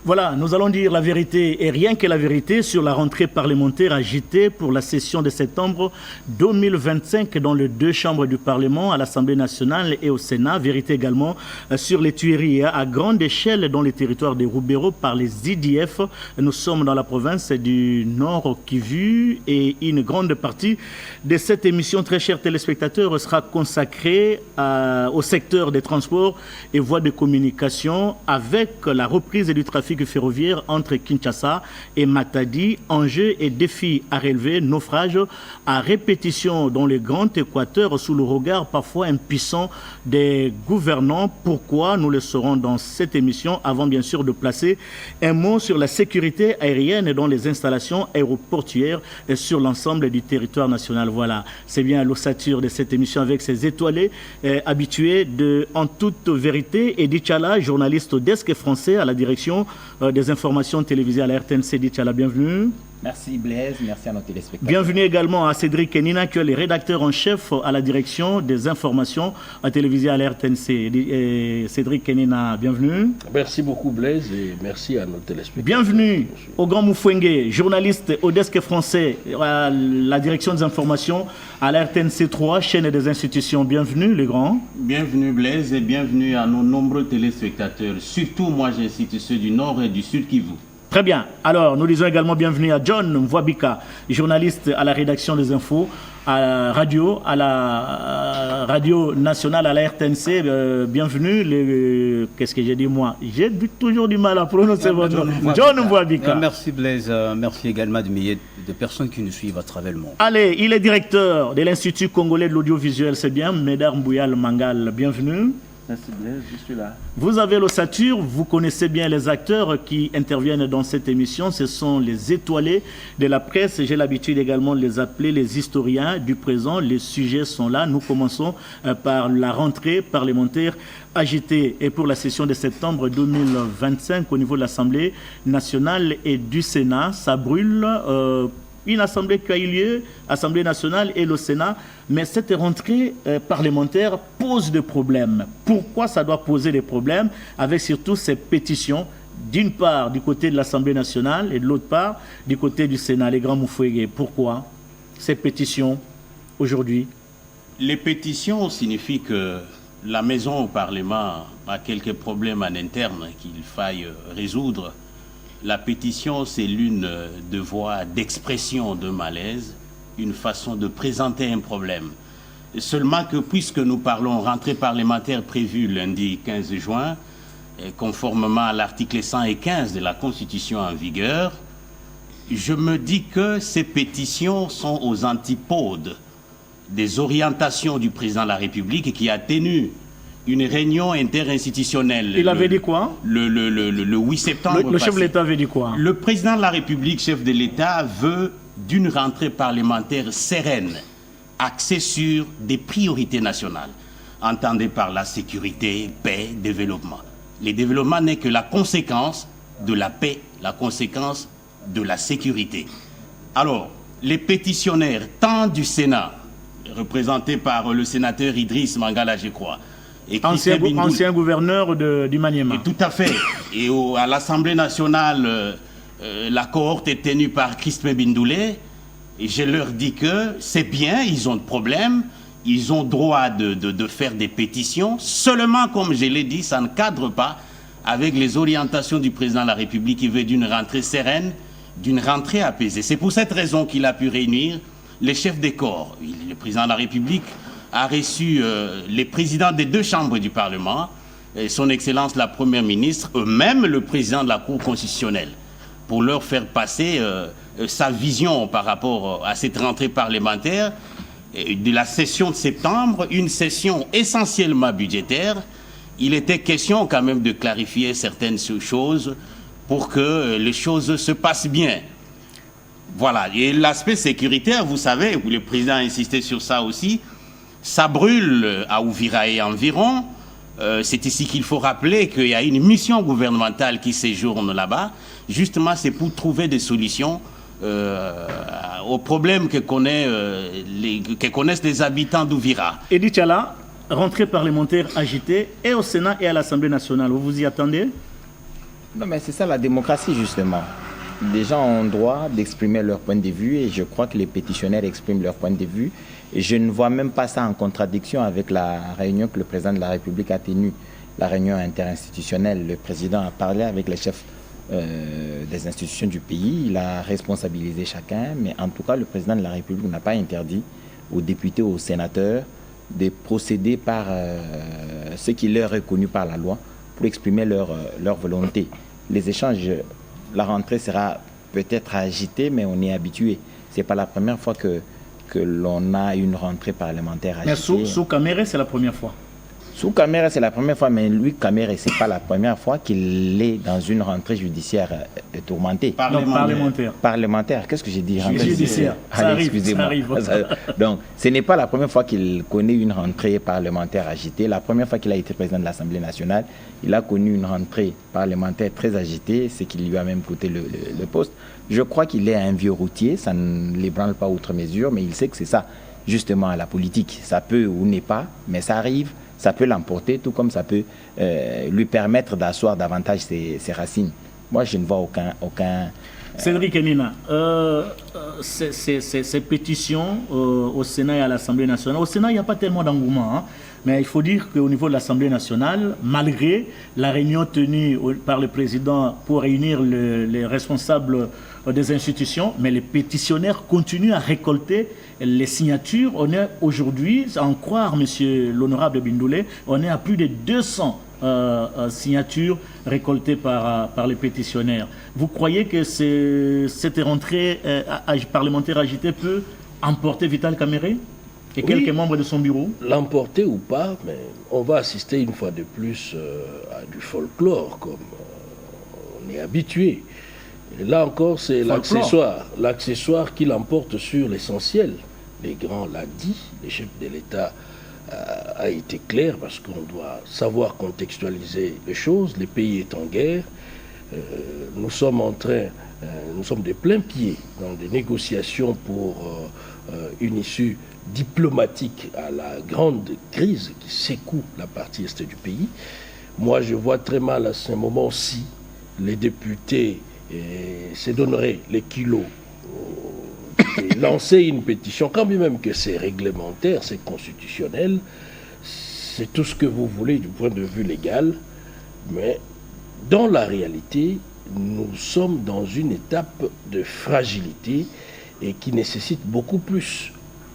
Voilà, nous allons dire la vérité et rien que la vérité sur la rentrée parlementaire agitée pour la session de septembre 2025 dans les deux chambres du Parlement, à l'Assemblée nationale et au Sénat. Vérité également sur les tueries à grande échelle dans les territoires des Roubero par les IDF. Nous sommes dans la province du Nord Kivu et une grande partie de cette émission, très chers téléspectateurs, sera consacrée au secteur des transports et voies de communication avec la reprise du trafic ferroviaire entre Kinshasa et Matadi, enjeux et défis à relever, naufrage à répétition dans le Grand Équateur sous le regard parfois impuissant des gouvernants. Pourquoi? Nous le saurons dans cette émission, avant bien sûr de placer un mot sur la sécurité aérienne dans les installations aéroportuaires et sur l'ensemble du territoire national. Voilà, c'est bien l'ossature de cette émission avec ses étoilés habitués en toute vérité. Edith Chala, journaliste au desk français à la direction des informations télévisées à la RTNC. Edith Chala, bienvenue. Merci Blaise, merci à nos téléspectateurs. Bienvenue également à Cédric Kenina, qui est le rédacteur en chef à la direction des informations télévisées à la RTNC. Cédric Kenina, bienvenue. Merci beaucoup Blaise et merci à nos téléspectateurs. Bienvenue au Grand Moufouengue, journaliste au desk français à la direction des informations à la RTNC 3, chaîne des institutions. Bienvenue les grands. Bienvenue Blaise et bienvenue à nos nombreux téléspectateurs. Surtout moi j'incite ceux du Nord et du Sud Kivu. Très bien. Alors, nous disons également bienvenue à John Mwabika, journaliste à la rédaction des infos, à la radio nationale, à la RTNC. Bienvenue. Qu'est-ce que j'ai dit moi? J'ai toujours du mal à prononcer votre nom. John Mwabika. Merci Blaise. Merci également de milliers de personnes qui nous suivent à travers le monde. Allez, il est directeur de l'Institut congolais de l'audiovisuel. C'est bien, Médard Mbouyal Mangal. Bienvenue. Merci Blaise, je suis là. Vous avez l'ossature, vous connaissez bien les acteurs qui interviennent dans cette émission. Ce sont les étoilés de la presse. J'ai l'habitude également de les appeler les historiens du présent. Les sujets sont là. Nous commençons par la rentrée parlementaire agitée et pour la session de septembre 2025 au niveau de l'Assemblée nationale et du Sénat. Ça brûle. Une assemblée qui a eu lieu, Assemblée nationale et le Sénat, mais cette rentrée parlementaire pose des problèmes. Pourquoi ça doit poser des problèmes? Avec surtout ces pétitions, d'une part du côté de l'Assemblée nationale et de l'autre part du côté du Sénat, les grands Moufouégués. Pourquoi ces pétitions aujourd'hui? Les pétitions signifient que la maison au Parlement a quelques problèmes en interne qu'il faille résoudre. La pétition, c'est l'une de voies d'expression de malaise, une façon de présenter un problème. Seulement que puisque nous parlons rentrée parlementaire prévue lundi 15 juin, conformément à l'article 115 de la Constitution en vigueur, je me dis que ces pétitions sont aux antipodes des orientations du président de la République qui a tenu une réunion interinstitutionnelle. Il avait dit quoi? Le 8 septembre. Le chef de l'État avait dit quoi? Le président de la République, chef de l'État, veut d'une rentrée parlementaire sereine, axée sur des priorités nationales, entendez par la sécurité, paix, développement. Le développement n'est que la conséquence de la paix, la conséquence de la sécurité. Alors, les pétitionnaires, tant du Sénat, représentés par le sénateur Idriss Mangala, je crois, et ancien gouverneur du Maniema. Tout à fait. Et à l'Assemblée nationale, la cohorte est tenue par Crispin Bindoulé. Et je leur dis que c'est bien, ils ont de problèmes, ils ont droit de faire des pétitions. Seulement, comme je l'ai dit, ça ne cadre pas avec les orientations du président de la République qui veut d'une rentrée sereine, d'une rentrée apaisée. C'est pour cette raison qu'il a pu réunir les chefs des corps. Le président de la République a reçu les présidents des deux chambres du Parlement, et son Excellence la Première ministre, eux-mêmes le président de la Cour constitutionnelle, pour leur faire passer sa vision par rapport à cette rentrée parlementaire de la session de septembre, une session essentiellement budgétaire. Il était question quand même de clarifier certaines choses pour que les choses se passent bien. Voilà, et l'aspect sécuritaire, vous savez, le président a insisté sur ça aussi. Ça brûle à Ouvira et environ. C'est ici qu'il faut rappeler qu'il y a une mission gouvernementale qui séjourne là-bas. Justement, c'est pour trouver des solutions aux problèmes que connaissent les habitants d'Ouvira. Edith Chala, rentrée parlementaire agitée et au Sénat et à l'Assemblée nationale. Vous vous y attendez? Non, mais c'est ça la démocratie, justement. Les gens ont droit d'exprimer leur point de vue et je crois que les pétitionnaires expriment leur point de vue. Et je ne vois même pas ça en contradiction avec la réunion que le président de la République a tenue, la réunion interinstitutionnelle. Le président a parlé avec les chefs des institutions du pays, il a responsabilisé chacun, mais en tout cas, le président de la République n'a pas interdit aux députés, aux sénateurs de procéder par ce qui leur est connu par la loi pour exprimer leur volonté. Les échanges, la rentrée sera peut-être agitée, mais on est habitué. Ce n'est pas la première fois que l'on a une rentrée parlementaire agitée. Mais sous Kamere, c'est la première fois. Sous Kamere, c'est la première fois, mais lui, Kamere, ce n'est pas la première fois qu'il est dans une rentrée judiciaire tourmentée. Parlementaire. Parlementaire, qu'est-ce que j'ai dit? Judiciaire. Ça arrive, excusez-moi. Donc, ce n'est pas la première fois qu'il connaît une rentrée parlementaire agitée. La première fois qu'il a été président de l'Assemblée nationale, il a connu une rentrée parlementaire très agitée, ce qui lui a même coûté le poste. Je crois qu'il est un vieux routier, ça ne l'ébranle pas outre mesure, mais il sait que c'est ça, justement, la politique. Ça peut ou n'est pas, mais ça arrive. Ça peut l'emporter, tout comme ça peut lui permettre d'asseoir davantage ses racines. Moi, je ne vois aucun... Cédric Enina, ces pétitions au Sénat et à l'Assemblée nationale, au Sénat, il n'y a pas tellement d'engouement, hein, mais il faut dire qu'au niveau de l'Assemblée nationale, malgré la réunion tenue par le président pour réunir les responsables des institutions, mais les pétitionnaires continuent à récolter les signatures. On est aujourd'hui, à en croire monsieur l'honorable Bindoulé, on est à plus de 200 signatures récoltées par les pétitionnaires. Vous croyez que cette rentrée parlementaire agitée peut emporter Vital Kamere et quelques membres de son bureau? L'emporter ou pas, mais on va assister une fois de plus à du folklore, comme on est habitué. Et là encore, c'est l'accessoire qui l'emporte sur l'essentiel. Les grands l'ont dit, les chefs de l'État a été clair, parce qu'on doit savoir contextualiser les choses. Le pays est en guerre. Nous sommes de plein pied dans des négociations pour une issue diplomatique à la grande crise qui secoue la partie est du pays. Moi, je vois très mal à ce moment-ci les députés se donneraient les kilos et lancer une pétition, quand bien même que c'est réglementaire, c'est constitutionnel, c'est tout ce que vous voulez du point de vue légal, mais dans la réalité, nous sommes dans une étape de fragilité et qui nécessite beaucoup plus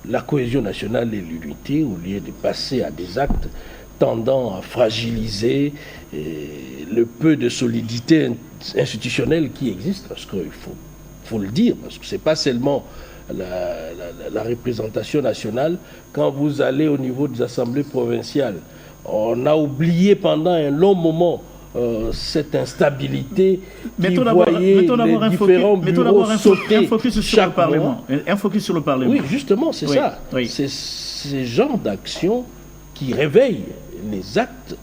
la cohésion nationale et l'unité au lieu de passer à des actes tendant à fragiliser le peu de solidité institutionnelle qui existe, parce qu'il faut le dire, parce que ce n'est pas seulement la représentation nationale. Quand vous allez au niveau des assemblées provinciales, on a oublié pendant un long moment cette instabilité qui voyait les différents bureaux sauter un focus sur le Parlement. Un focus sur le Parlement. Oui, justement, c'est ça. Oui. C'est ce genre d'action qui réveille les actes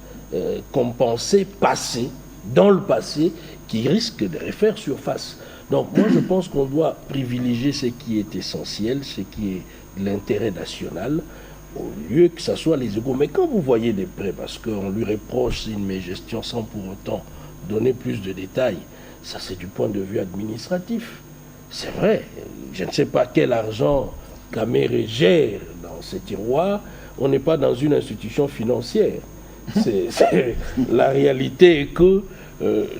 qu'on pensait passer, dans le passé, qui risquent de refaire surface. Donc moi je pense qu'on doit privilégier ce qui est essentiel, ce qui est l'intérêt national, au lieu que ce soit les égos. Mais quand vous voyez des prêts, parce qu'on lui reproche une mégestion sans pour autant donner plus de détails, ça c'est du point de vue administratif. C'est vrai, je ne sais pas quel argent Kamere gère dans ces tiroirs, on n'est pas dans une institution financière. La réalité est que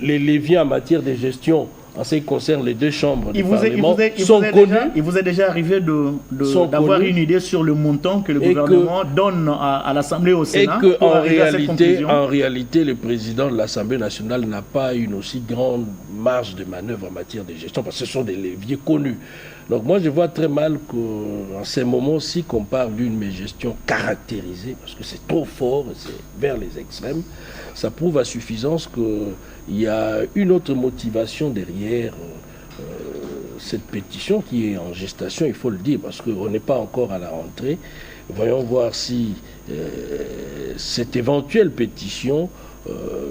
les leviers en matière de gestion en ce qui concerne les deux chambres du Parlement sont connus. Il vous est déjà arrivé d'avoir une idée sur le montant que le gouvernement donne à l'Assemblée et au Sénat et qu'en réalité, le président de l'Assemblée nationale n'a pas une aussi grande marge de manœuvre en matière de gestion, parce que ce sont des leviers connus. Donc moi, je vois très mal qu'en ces moments-ci, qu'on parle d'une mégestion caractérisée, parce que c'est trop fort, c'est vers les extrêmes. Ça prouve à suffisance qu'il y a une autre motivation derrière cette pétition qui est en gestation, il faut le dire, parce qu'on n'est pas encore à la rentrée. Voyons voir si cette éventuelle pétition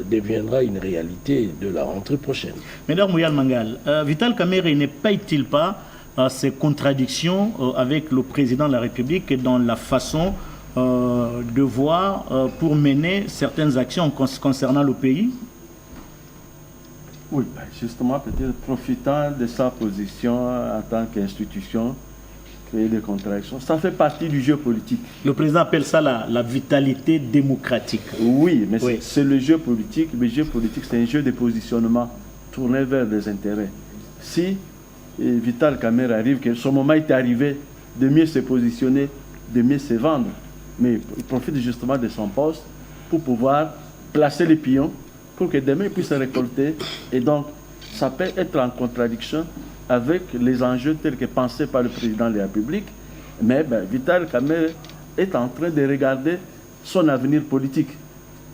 deviendra une réalité de la rentrée prochaine. Mesdames Mouyal Mangal, Vital Kamere ne paye-t-il pas ces contradictions avec le président de la République dans la façon de voir pour mener certaines actions concernant le pays? Oui, justement, peut-être profitant de sa position en tant qu'institution, créer des contradictions, ça fait partie du jeu politique. Le président appelle ça la vitalité démocratique. Oui, mais c'est le jeu politique. Le jeu politique, c'est un jeu de positionnement tourné vers des intérêts. Si Vital Kamerhe arrive, que son moment est arrivé de mieux se positionner, de mieux se vendre, mais il profite justement de son poste pour pouvoir placer les pions pour que demain il puisse récolter. Et donc, ça peut être en contradiction avec les enjeux tels que pensés par le président de la République. Mais Vital Kamerhe est en train de regarder son avenir politique.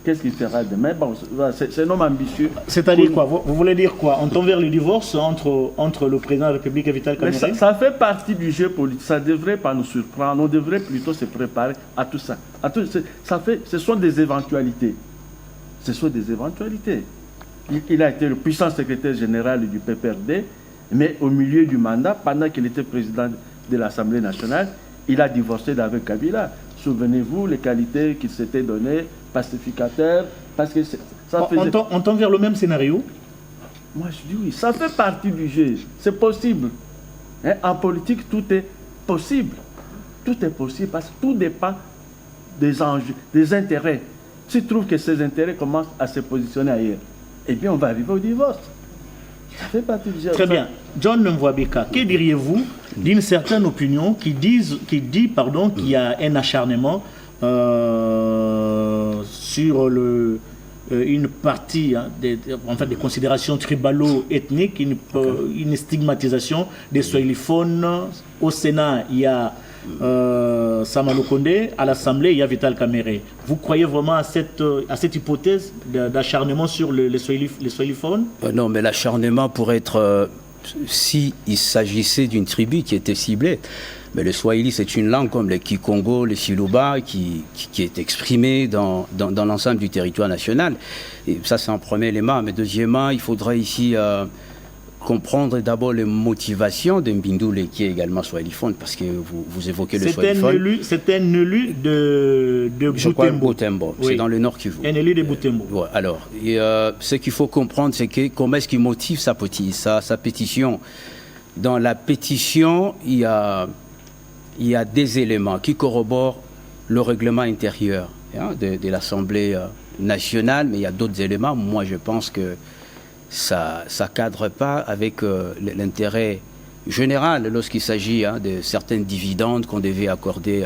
Qu'est-ce qu'il fera demain? Bon, c'est un homme ambitieux. C'est-à-dire quoi? Vous voulez dire quoi? On tombe vers le divorce entre le président de la République et Vital Kamerhe? Ça fait partie du jeu politique. Ça ne devrait pas nous surprendre. On devrait plutôt se préparer à tout ça. Ce sont des éventualités. Ce sont des éventualités. Il a été le puissant secrétaire général du PPRD, mais au milieu du mandat, pendant qu'il était président de l'Assemblée nationale, il a divorcé d'avec Kabila. Souvenez-vous les qualités qu'il s'était données, pacificateur, parce que ça faisait... On tombe vers le même scénario? Moi je dis oui, ça fait partie du jeu, c'est possible. En politique, tout est possible. Tout est possible parce que tout dépend des enjeux, des intérêts. S'il trouve que ces intérêts commencent à se positionner ailleurs, eh bien on va arriver au divorce. Ça fait partie du jeu. Très bien. John Mvwabeka, que diriez-vous d'une certaine opinion qui dit qu'il y a un acharnement sur une partie des considérations tribalo-ethniques, une stigmatisation des swahiliphones. Au Sénat, il y a Sama Lukonde, à l'Assemblée, il y a Vital Kamerhe. Vous croyez vraiment à cette hypothèse d'acharnement sur les swahiliphones? Non, mais l'acharnement pourrait être si il s'agissait d'une tribu qui était ciblée. Mais le swahili, c'est une langue comme le kikongo, le siluba, qui est exprimée dans l'ensemble du territoire national. Et ça, c'est un premier élément. Mais deuxièmement, il faudrait ici comprendre d'abord les motivations de Mbindoulé, qui est également swahiliphone, parce que vous évoquez le swahiliphone. C'est un élu de Butembo. Oui. C'est dans le Nord Kivu. Un élu de Butembo. Ouais, alors, ce qu'il faut comprendre, c'est que comment est-ce qu'il motive sa pétition. Dans la pétition, il y a des éléments qui corroborent le règlement intérieur de l'Assemblée nationale, mais il y a d'autres éléments. Moi, je pense que ça ne cadre pas avec l'intérêt général lorsqu'il s'agit de certaines dividendes qu'on devait accorder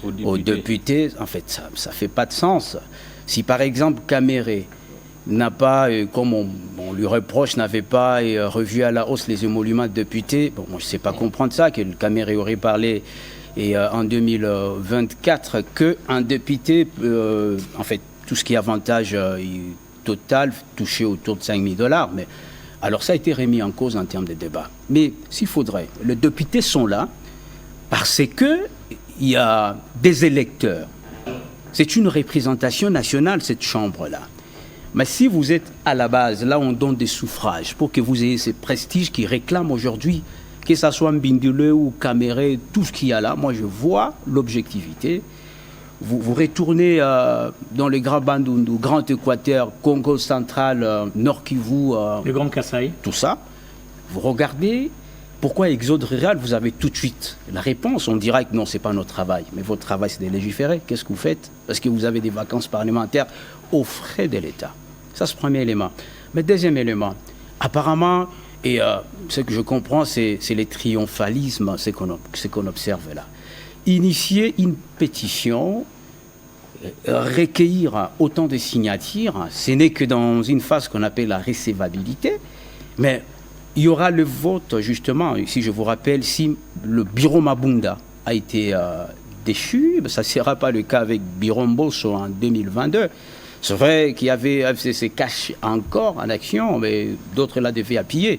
aux députés. En fait, ça ne fait pas de sens. Si par exemple Kamerhe n'a pas, comme on lui reproche, n'avait pas revu à la hausse les émoluments de députés, bon, moi je ne sais pas comprendre ça, que Kamerhe aurait parlé en 2024 qu'un député, en fait, tout ce qui est avantage total touché autour de $5 000. Mais alors ça a été remis en cause en termes de débat. Mais s'il faudrait, les députés sont là parce qu'il y a des électeurs. C'est une représentation nationale, cette chambre-là. Mais si vous êtes à la base, là on donne des suffrages pour que vous ayez ces prestiges qui réclament aujourd'hui, que ce soit Mbindoulé ou Kamerhe, tout ce qu'il y a là, moi je vois l'objectivité. Vous retournez dans le Grand Bandundu, Grand Équateur, Congo central, Nord Kivu, le Grand Kasaï, tout ça. Vous regardez, pourquoi Exode rural, vous avez tout de suite la réponse. On dira que non, ce n'est pas notre travail. Mais votre travail, c'est de légiférer. Qu'est-ce que vous faites? Parce que vous avez des vacances parlementaires aux frais de l'État. Ça, c'est le premier élément. Mais deuxième élément, apparemment, et ce que je comprends, c'est le triomphalisme, ce qu'on observe là. Initier une pétition, recueillir autant de signatures, ce n'est que dans une phase qu'on appelle la recevabilité, mais il y aura le vote, justement, si je vous rappelle, si le Bureau Mabunda a été déchu, ça ne sera pas le cas avec Biromboso en 2022. C'est vrai qu'il y avait FCC cache encore en action, mais d'autres là devaient appuyer.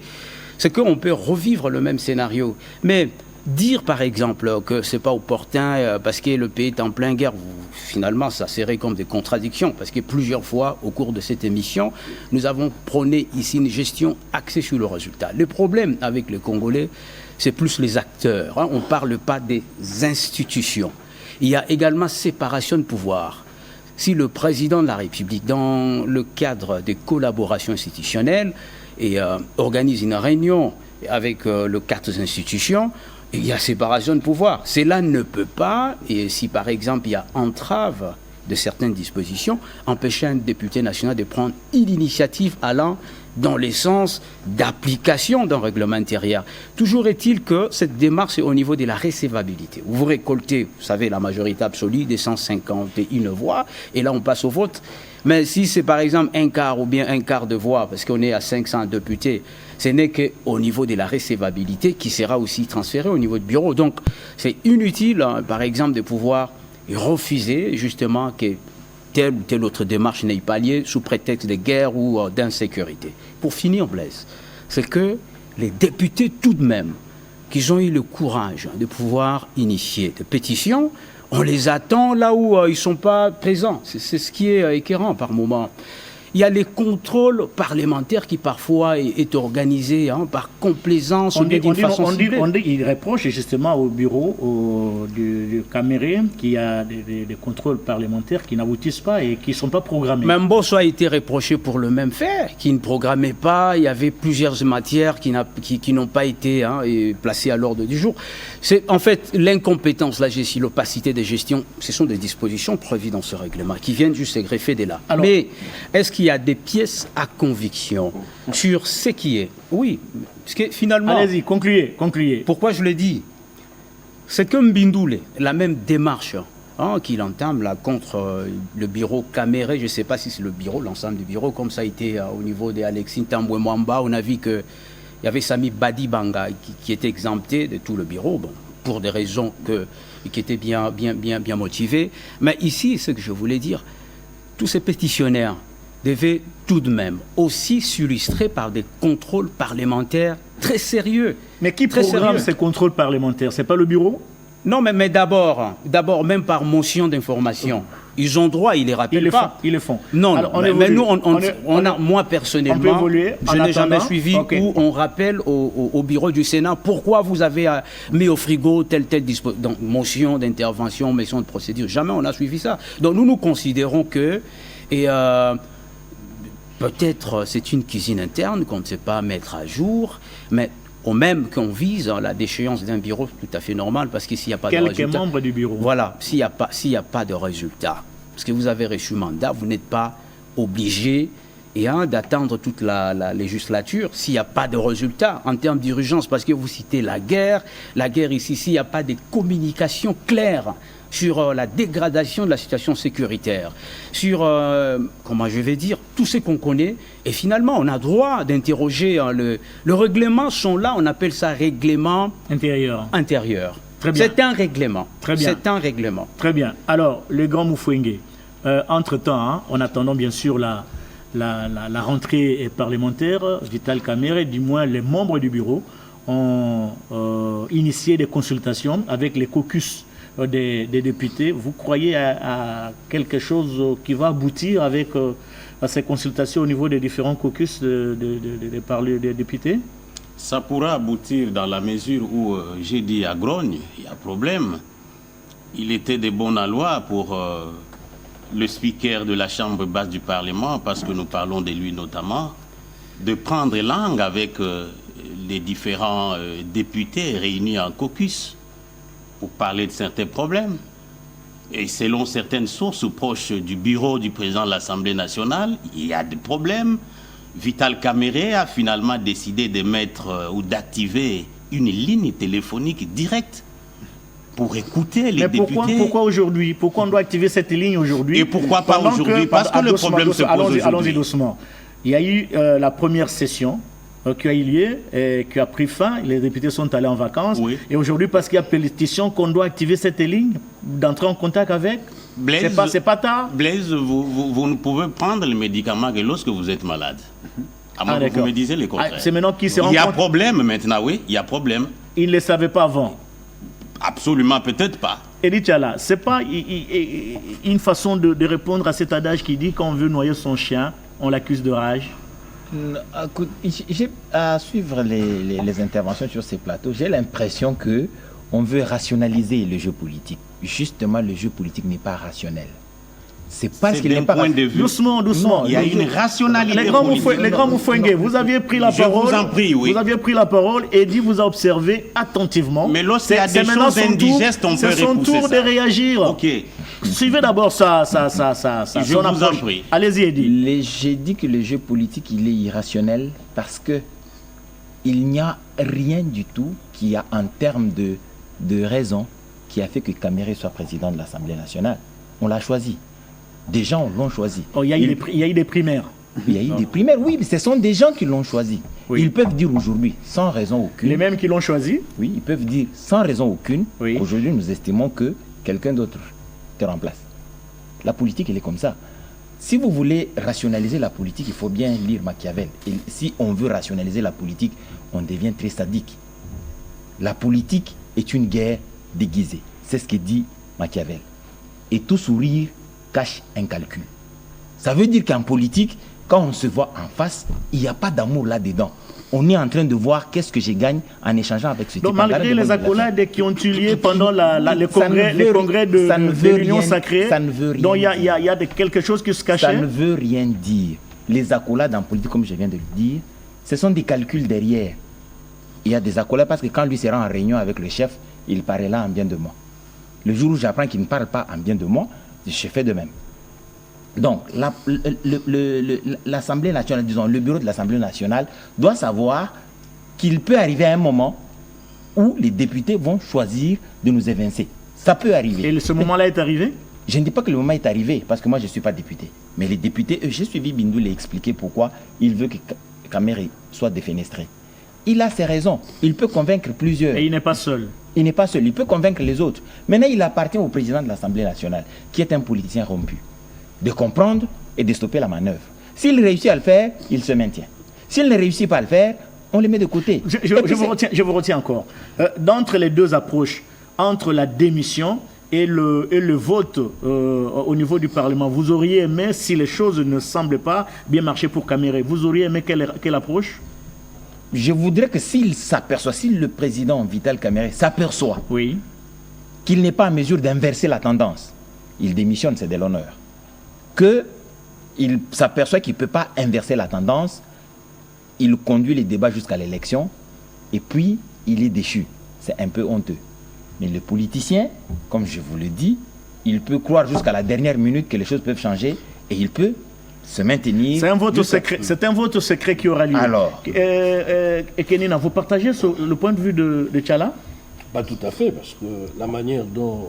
C'est qu'on peut revivre le même scénario. Mais dire par exemple que ce n'est pas opportun parce que le pays est en pleine guerre, finalement ça serait comme des contradictions, parce que plusieurs fois au cours de cette émission, nous avons prôné ici une gestion axée sur le résultat. Le problème avec les Congolais, c'est plus les acteurs. On ne parle pas des institutions. Il y a également séparation de pouvoir. Si le président de la République, dans le cadre des collaborations institutionnelles, organise une réunion avec les 4 institutions, il y a séparation de pouvoir. Cela ne peut pas, et si par exemple il y a entrave de certaines dispositions, empêcher un député national de prendre une initiative allant dans le sens d'application d'un règlement intérieur. Toujours est-il que cette démarche est au niveau de la recevabilité. Vous récoltez, vous savez, la majorité absolue des 151 voix, et là on passe au vote. Mais si c'est par exemple un quart ou bien un quart de voix, parce qu'on est à 500 députés, ce n'est qu'au niveau de la recevabilité qui sera aussi transférée au niveau du bureau. Donc c'est inutile, hein, par exemple, de pouvoir refuser justement que telle ou telle autre démarche n'ait pas lieu sous prétexte de guerre ou d'insécurité. Pour finir, Blaise, c'est que les députés tout de même, qui ont eu le courage de pouvoir initier des pétitions, on les attend là où ils ne sont pas présents. C'est ce qui est écœurant par moment. Il y a les contrôles parlementaires qui parfois est organisé par complaisance ou d'une façon ciblée. Il reproche justement au bureau du Caméré qu'il y a des contrôles parlementaires qui n'aboutissent pas et qui ne sont pas programmés. Même Bosso a été reproché pour le même fait, qui ne programmait pas. Il y avait plusieurs matières qui n'ont pas été placées à l'ordre du jour. C'est en fait l'incompétence, la gestion, l'opacité de gestion. Ce sont des dispositions prévues dans ce règlement qui viennent juste se greffer de là. Alors, mais est-ce qu'il y a des pièces à conviction sur ce qui est? Oui, parce que finalement... Allez-y, concluez. Pourquoi je le dis? C'est comme Bindoulé, la même démarche qu'il entame là, contre le bureau Caméré. Je ne sais pas si c'est le bureau, l'ensemble du bureau, comme ça a été au niveau d'Alexis Tambwe Mwamba. On a vu qu'il y avait Sami Badibanga qui était exempté de tout le bureau, bon, pour des raisons qui étaient bien motivées. Mais ici, ce que je voulais dire, tous ces pétitionnaires devaient tout de même aussi s'illustrer par des contrôles parlementaires très sérieux. Mais qui programme ces contrôles parlementaires? Ce n'est pas le bureau? Non, mais d'abord, même par motion d'information. Ils ont droit, ils ne les rappellent pas. Ils le font. Non, mais nous, moi personnellement, je n'ai jamais suivi où on rappelle au bureau du Sénat pourquoi vous avez mis au frigo telle disposition, motion d'intervention, motion de procédure. Jamais on a suivi ça. Donc nous considérons que... peut-être c'est une cuisine interne qu'on ne sait pas mettre à jour, mais au même qu'on vise la déchéance d'un bureau, tout à fait normal, parce que s'il n'y a pas de résultat... Quelques membres du bureau. Voilà, s'il n'y a pas de résultat, parce que vous avez reçu mandat, vous n'êtes pas obligé d'attendre toute la législature s'il n'y a pas de résultat en termes d'urgence, parce que vous citez la guerre ici, s'il n'y a pas de communication claire sur la dégradation de la situation sécuritaire, sur, comment je vais dire, tout ce qu'on connaît. Et finalement, on a droit d'interroger le règlement sont là, on appelle ça règlement intérieur. Très bien. C'est un règlement. Très bien. C'est un règlement. Très bien. Alors, le grand Moufouengue, entre-temps, en attendant bien sûr la rentrée parlementaire, Vital Caméré, du moins les membres du bureau, ont initié des consultations avec les caucus des députés. Vous croyez à quelque chose qui va aboutir avec à ces consultations au niveau des différents caucus des députés? Ça pourra aboutir dans la mesure où j'ai dit à Grogne, il y a problème. Il était de bonne loi pour le speaker de la Chambre basse du Parlement, parce que nous parlons de lui notamment, de prendre langue avec les différents députés réunis en caucus pour parler de certains problèmes. Et selon certaines sources proches du bureau du président de l'Assemblée nationale, il y a des problèmes. Vital Caméré a finalement décidé de mettre ou d'activer une ligne téléphonique directe pour écouter les députés. Pourquoi aujourd'hui? Pourquoi on doit activer cette ligne aujourd'hui? Et pourquoi pas aujourd'hui? Parce que le problème se pose aujourd'hui. Allons-y doucement. Il y a eu la première session qui a eu lieu et qui a pris fin. Les députés sont allés en vacances. Oui. Et aujourd'hui, parce qu'il y a pétition qu'on doit activer cette ligne, d'entrer en contact avec, c'est pas tard. Blaise, vous ne pouvez prendre le médicament que lorsque vous êtes malade. À moins que vous me disiez le contraire. C'est maintenant qu'il se rend compte. Il y a compte... problème maintenant, oui, il y a problème. Il ne le savait pas avant. Absolument, peut-être pas. Edith Yala, ce n'est pas une façon de répondre à cet adage qui dit qu'on veut noyer son chien, on l'accuse de rage. À suivre les interventions sur ces plateaux, j'ai l'impression qu'on veut rationaliser le jeu politique. Justement, le jeu politique n'est pas rationnel. C'est parce qu'il n'est pas... Doucement. Non, il y a une rationalité. Les grands Moufouengue, vous aviez pris la parole. Je vous en prie, oui. Vous aviez pris la parole et dit vous a observé attentivement. Mais lorsqu'il y a des choses indigestes, on peut repousser ça. C'est son tour de réagir. Ok. Suivez d'abord ça. Je vous en prie. Allez-y, Eddy. J'ai dit que le jeu politique, il est irrationnel parce que il n'y a rien du tout qui a en termes de raison qui a fait que Kamere soit président de l'Assemblée nationale. On l'a choisi. Des gens l'ont choisi. Oh, il y a eu des primaires. Il y a eu des primaires, oui, mais ce sont des gens qui l'ont choisi. Oui. Ils peuvent dire aujourd'hui, sans raison aucune... Les mêmes qui l'ont choisi? Oui, ils peuvent dire sans raison aucune, oui. Aujourd'hui nous estimons que quelqu'un d'autre te remplace. La politique, elle est comme ça. Si vous voulez rationaliser la politique, il faut bien lire Machiavel. Et si on veut rationaliser la politique, on devient très sadique. La politique est une guerre déguisée. C'est ce que dit Machiavel. Et tout sourire cache un calcul. Ça veut dire qu'en politique, quand on se voit en face, il n'y a pas d'amour là-dedans. On est en train de voir qu'est-ce que je gagne en échangeant avec ce type. Donc malgré les accolades qui ont eu lieu pendant les congrès de l'Union sacrée, donc il y a quelque chose qui se cachait. Ça ne veut rien dire. Les accolades en politique, comme je viens de le dire, ce sont des calculs derrière. Il y a des accolades parce que quand lui sera en réunion avec le chef, il parlera en bien de moi. Le jour où j'apprends qu'il ne parle pas en bien de moi, je fais de même. Donc, l'Assemblée nationale, disons, le bureau de l'Assemblée nationale doit savoir qu'il peut arriver à un moment où les députés vont choisir de nous évincer. Ça peut arriver. Et ce moment-là est arrivé? Je ne dis pas que le moment est arrivé, parce que moi, je ne suis pas député. Mais les députés, j'ai suivi Bindoul et expliqué pourquoi il veut que Kamere soit défenestré. Il a ses raisons. Il peut convaincre plusieurs. Et il n'est pas seul. Il n'est pas seul. Il peut convaincre les autres. Maintenant, il appartient au président de l'Assemblée nationale, qui est un politicien rompu, de comprendre et de stopper la manœuvre. S'il réussit à le faire, il se maintient. S'il ne réussit pas à le faire, on le met de côté. Je vous retiens encore. D'entre les deux approches, entre la démission et le vote au niveau du Parlement, vous auriez aimé, si les choses ne semblent pas bien marcher pour Kamere, vous auriez aimé quelle approche? Je voudrais que s'il s'aperçoit, si le président Vital Kamere s'aperçoit qu'il n'est pas en mesure d'inverser la tendance, il démissionne, c'est de l'honneur. Qu'il s'aperçoit qu'il ne peut pas inverser la tendance, il conduit les débats jusqu'à l'élection, et puis il est déchu. C'est un peu honteux. Mais le politicien, comme je vous le dis, il peut croire jusqu'à la dernière minute que les choses peuvent changer, et il peut se maintenir. C'est un vote secret. C'est un vote secret qui aura lieu. Alors, Kenina, vous partagez le point de vue de Tchala? Pas tout à fait, parce que la manière dont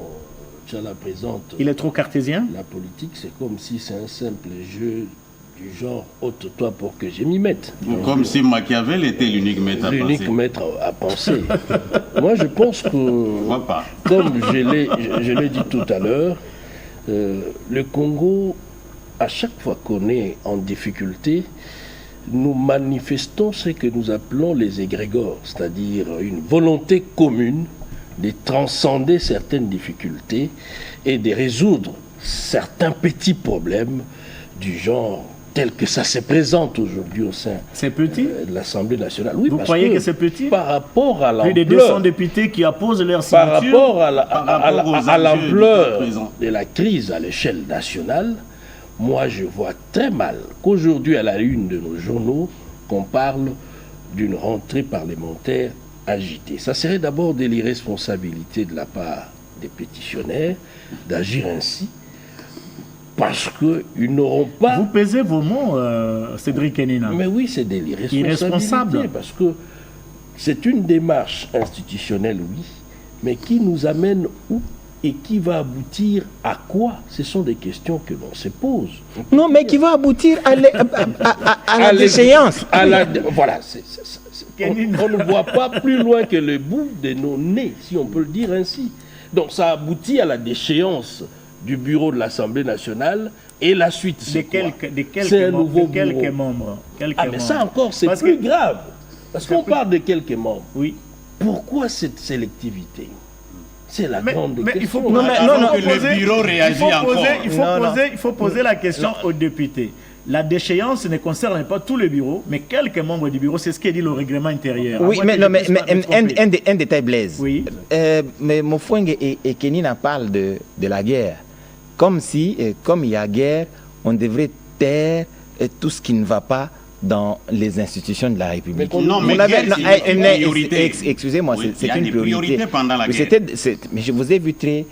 Tchala présente... Il est trop cartésien? La politique, c'est comme si c'est un simple jeu du genre « ôte-toi pour que je m'y mette ». Comme si Machiavel était l'unique maître à penser. L'unique maître à penser. Moi, je pense que, comme je l'ai dit tout à l'heure, le Congo... à chaque fois qu'on est en difficulté, nous manifestons ce que nous appelons les égrégores, c'est-à-dire une volonté commune de transcender certaines difficultés et de résoudre certains petits problèmes du genre tel que ça se présente aujourd'hui au sein de l'Assemblée nationale. Oui, vous croyez que c'est petit? Par rapport à l'ampleur... Plus de 200 députés qui apposent leur signature. Par rapport à l'ampleur de la crise à l'échelle nationale, moi, je vois très mal qu'aujourd'hui, à la une de nos journaux, qu'on parle d'une rentrée parlementaire agitée. Ça serait d'abord de l'irresponsabilité de la part des pétitionnaires d'agir ainsi, parce qu'ils n'auront pas... Vous pesez vos mots, Cédric Kenina. Mais oui, c'est de l'irresponsabilité, parce que c'est une démarche institutionnelle, oui, mais qui nous amène où? Et qui va aboutir à quoi? Ce sont des questions que l'on se pose. Non, mais qui va aboutir à la déchéance. Voilà. On ne voit pas plus loin que le bout de nos nez, si on peut le dire ainsi. Donc ça aboutit à la déchéance du bureau de l'Assemblée nationale et la suite, c'est quelques membres. Mais ça encore, c'est plus grave. Parce qu'on parle de quelques membres. Oui. Pourquoi cette sélectivité? C'est la grande question. Il faut poser la question aux députés. La déchéance ne concerne pas tous les bureaux, mais quelques membres du bureau. C'est ce qu'est dit le règlement intérieur. Oui, mais un détail, Blaise. Oui. Mais Moufouengue et Kenina parlent de la guerre comme si, comme il y a guerre, on devrait taire tout ce qui ne va pas dans les institutions de la République. Non, mais c'est une priorité. Excusez-moi, Oui, c'est une priorité. Pendant la guerre. Mais je vous ai vu très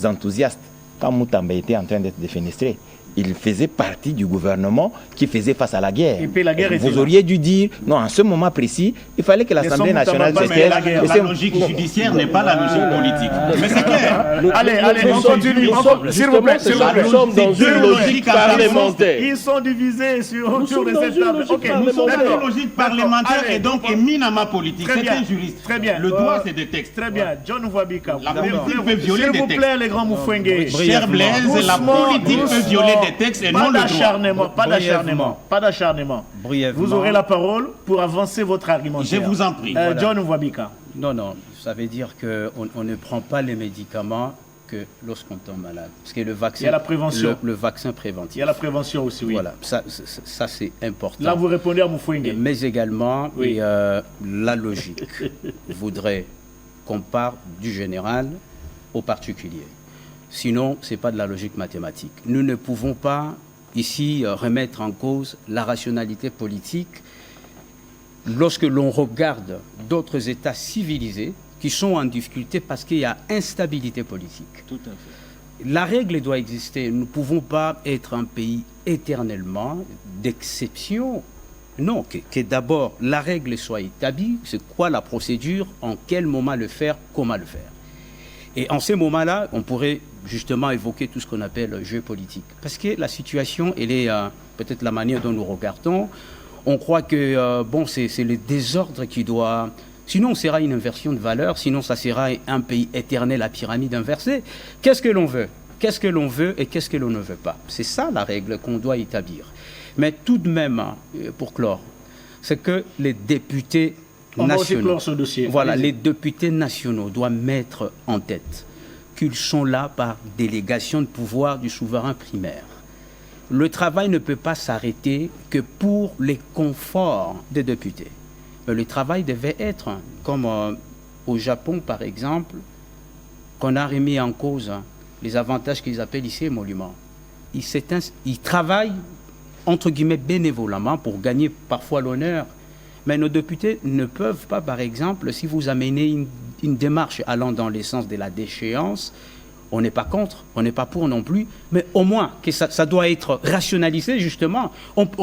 enthousiaste quand Moutamba était en train d'être défenestré. Il faisait partie du gouvernement qui faisait face à la guerre. Et puis la guerre vous auriez dû dire, non, en ce moment précis, il fallait que l'Assemblée nationale se taise. La logique judiciaire n'est pas la logique politique. Mais c'est clair. Allez, on continue. S'il vous plaît, nous sommes dans une logique parlementaire. Ils sont divisés autour de cette table. Ok, nous sommes dans une logique parlementaire et donc éminemment politique. C'est un juriste. Très bien. Le droit, c'est des textes. Très bien. John Wabika. La politique peut violer des textes. S'il vous plaît, les grands Moufouengue. Cher Blaise, la politique peut violer des textes et non le droit. Pas d'acharnement. Brièvement. Vous aurez la parole pour avancer votre argumentaire. Je vous en prie. John Wabika. Non, ça veut dire qu'on ne prend pas les médicaments que lorsqu'on tombe malade. Parce que le vaccin, il y a la prévention. Le vaccin préventif. Il y a la prévention aussi, oui. Voilà, ça c'est important. Là, vous répondez à Moufouengue. Mais également, Oui. la logique voudrait qu'on parte du général au particulier. Sinon, ce n'est pas de la logique mathématique. Nous ne pouvons pas ici remettre en cause la rationalité politique lorsque l'on regarde d'autres États civilisés qui sont en difficulté parce qu'il y a instabilité politique. Tout à fait. La règle doit exister. Nous ne pouvons pas être un pays éternellement d'exception. Non, que d'abord la règle soit établie, c'est quoi la procédure, en quel moment le faire, comment le faire. Et en ces moments-là, on pourrait justement évoquer tout ce qu'on appelle le jeu politique. Parce que la situation, elle est peut-être la manière dont nous regardons. On croit que c'est le désordre qui doit... Sinon, on sera une inversion de valeur, sinon ça sera un pays éternel à pyramide inversée. Qu'est-ce que l'on veut? Qu'est-ce que l'on veut et qu'est-ce que l'on ne veut pas? C'est ça la règle qu'on doit établir. Mais tout de même, pour clore, c'est que les députés nationaux, voilà, les députés nationaux doivent mettre en tête qu'ils sont là par délégation de pouvoir du souverain primaire. Le travail ne peut pas s'arrêter que pour les conforts des députés. Mais le travail devait être, comme au Japon par exemple, qu'on a remis en cause les avantages qu'ils appellent ici émoluments. Ils travaillent, entre guillemets, bénévolement pour gagner parfois l'honneur. Mais nos députés ne peuvent pas, par exemple, si vous amenez une démarche allant dans le sens de la déchéance, on n'est pas contre, on n'est pas pour non plus, mais au moins que ça doit être rationalisé justement.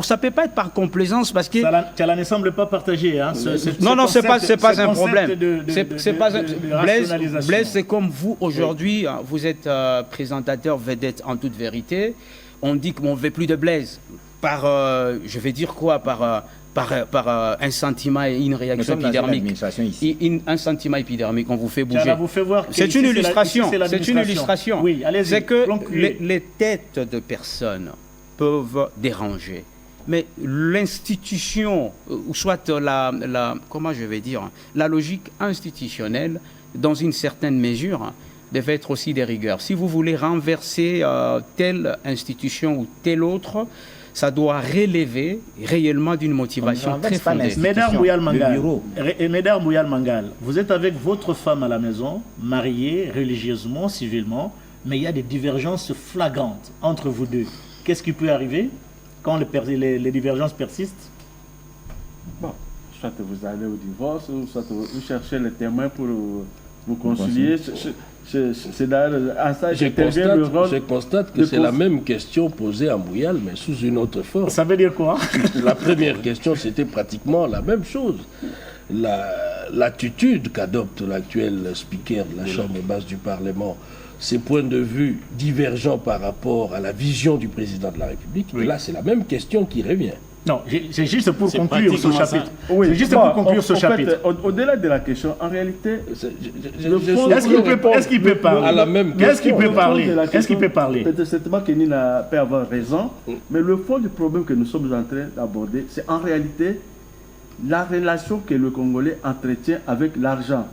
Ça ne peut pas être par complaisance parce que... Ça ne semble pas partagé. Hein, non, ce n'est pas un problème. Blaise, c'est comme vous aujourd'hui, vous êtes présentateur vedette en toute vérité. On dit qu'on ne veut plus de Blaise. Je vais dire quoi, par un sentiment et une réaction épidermique. Un sentiment épidermique, on vous fait bouger. C'est une illustration. C'est une illustration. Oui, c'est que les têtes de personnes peuvent déranger. Mais l'institution, ou soit comment je vais dire, la logique institutionnelle, dans une certaine mesure, devait être aussi des rigueurs. Si vous voulez renverser telle institution ou telle autre, ça doit relever réellement d'une motivation très fondée. Mesdames Mouyal Mangal, vous êtes avec votre femme à la maison, mariée religieusement, civilement, mais il y a des divergences flagrantes entre vous deux. Qu'est-ce qui peut arriver quand les divergences persistent? Bon, soit vous allez au divorce, soit vous cherchez les témoins pour vous concilier. C'est dans ça je constate que c'est la même question posée à Mouyal, mais sous une autre forme. Ça veut dire quoi? La première question, c'était pratiquement la même chose. L'attitude qu'adopte l'actuel speaker de la Chambre basse du Parlement, ses points de vue divergents par rapport à la vision du président de la République, et là, c'est la même question qui revient. Non, c'est juste pour conclure ce chapitre. Oui, c'est juste pour conclure ce chapitre. Au-delà de la question, en réalité, est-ce qu'il peut parler à la même question? Est-ce qu'il peut parler? Peut-être certainement que Nina peut avoir raison, mais le fond du problème que nous sommes en train d'aborder, c'est en réalité la relation que le Congolais entretient avec l'argent,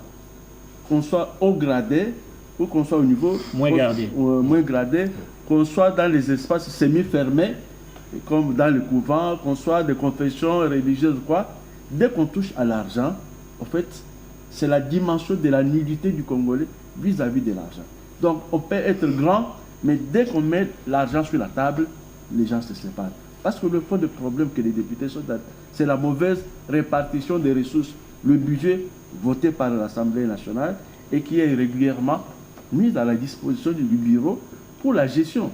qu'on soit haut gradé ou qu'on soit au niveau moins gradé, qu'on soit dans les espaces semi-fermés, comme dans le couvent, qu'on soit de confession religieuse ou quoi. Dès qu'on touche à l'argent, en fait, c'est la dimension de la nullité du Congolais vis-à-vis de l'argent. Donc on peut être grand, mais dès qu'on met l'argent sur la table, les gens se séparent. Parce que le fond du problème que les députés sont dans, c'est la mauvaise répartition des ressources. Le budget voté par l'Assemblée nationale et qui est régulièrement mis à la disposition du bureau pour la gestion.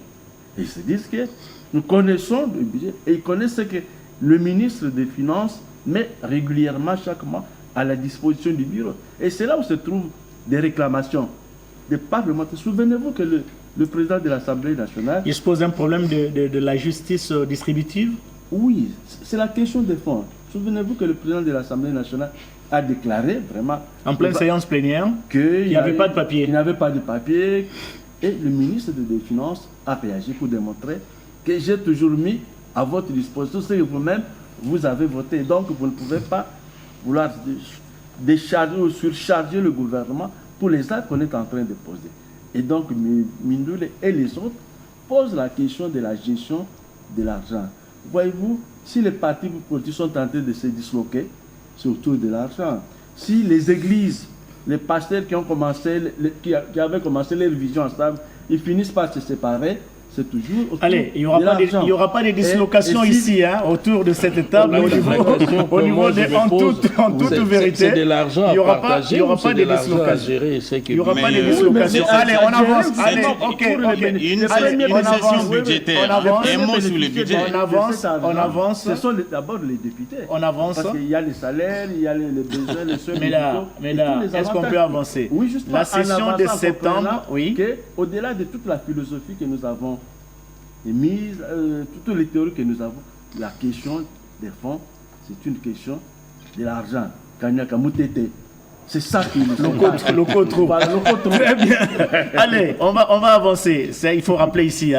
Et ils se disent que nous connaissons le budget et ils connaissent ce que le ministre des Finances met régulièrement chaque mois à la disposition du bureau. Et c'est là où se trouvent des réclamations des parlementaires. Souvenez-vous que le président de l'Assemblée nationale... Il se pose un problème de la justice distributive? Oui, c'est la question des fonds. Souvenez-vous que le président de l'Assemblée nationale a déclaré vraiment... En pleine séance plénière, qu'il n'y avait pas de papier. Il n'y avait pas de papier. Et le ministre des Finances a réagi pour démontrer que j'ai toujours mis à votre disposition ce que vous-même, vous avez voté. Donc, vous ne pouvez pas vouloir décharger ou surcharger le gouvernement pour les actes qu'on est en train de poser. Et donc, Bindoulé et les autres posent la question de la gestion de l'argent. Voyez-vous, si les partis politiques sont tentés de se disloquer, c'est autour de l'argent. Si les églises, les pasteurs qui avaient commencé leur vision ensemble, ils finissent par se séparer, c'est toujours autour il n'y aura pas de dislocation ici, autour de cette table, au niveau en toute vérité. C'est de l'argent à partager, il n'y aura pas de dislocation à gérer. Il n'y aura pas de dislocation. Allez, on avance. Allez, Une session budgétaire, un mot sur le budget. On avance. Ce sont d'abord les députés. On avance. Parce qu'il y a les salaires, il y a les besoins, les soins mais là, est-ce qu'on peut avancer? Oui, justement. La session de septembre, oui. Au-delà de toute la philosophie que nous avons émise, toutes les théories que nous avons, la question des fonds, c'est une question de l'argent. C'est ça qui nous Très bien. Allez, on va avancer. Il faut rappeler ici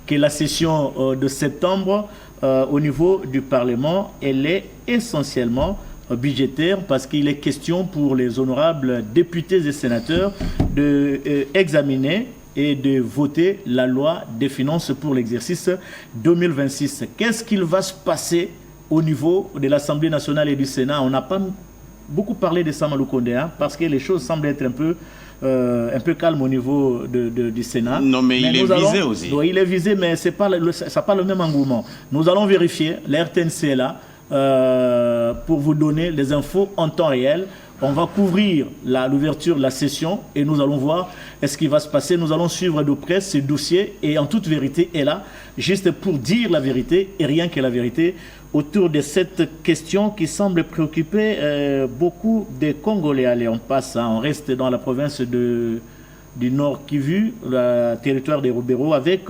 que la session de septembre au niveau du Parlement, elle est essentiellement budgétaire parce qu'il est question pour les honorables députés et sénateurs d'examiner et de voter la loi des finances pour l'exercice 2026. Qu'est-ce qu'il va se passer au niveau de l'Assemblée nationale et du Sénat? On n'a pas beaucoup parlé de Samalou Kondé parce que les choses semblent être un peu calmes au niveau du Sénat. Non, mais il est visé aussi. Oui, il est visé, mais ça n'a pas le même engouement. Nous allons vérifier, la RTNC est là pour vous donner les infos en temps réel. On va couvrir l'ouverture de la session et nous allons voir ce qui va se passer. Nous allons suivre de près ce dossier et en toute vérité est là, juste pour dire la vérité et rien que la vérité autour de cette question qui semble préoccuper beaucoup de Congolais. Allez, on passe, on reste dans la province du Nord Kivu, le territoire des Rubero, avec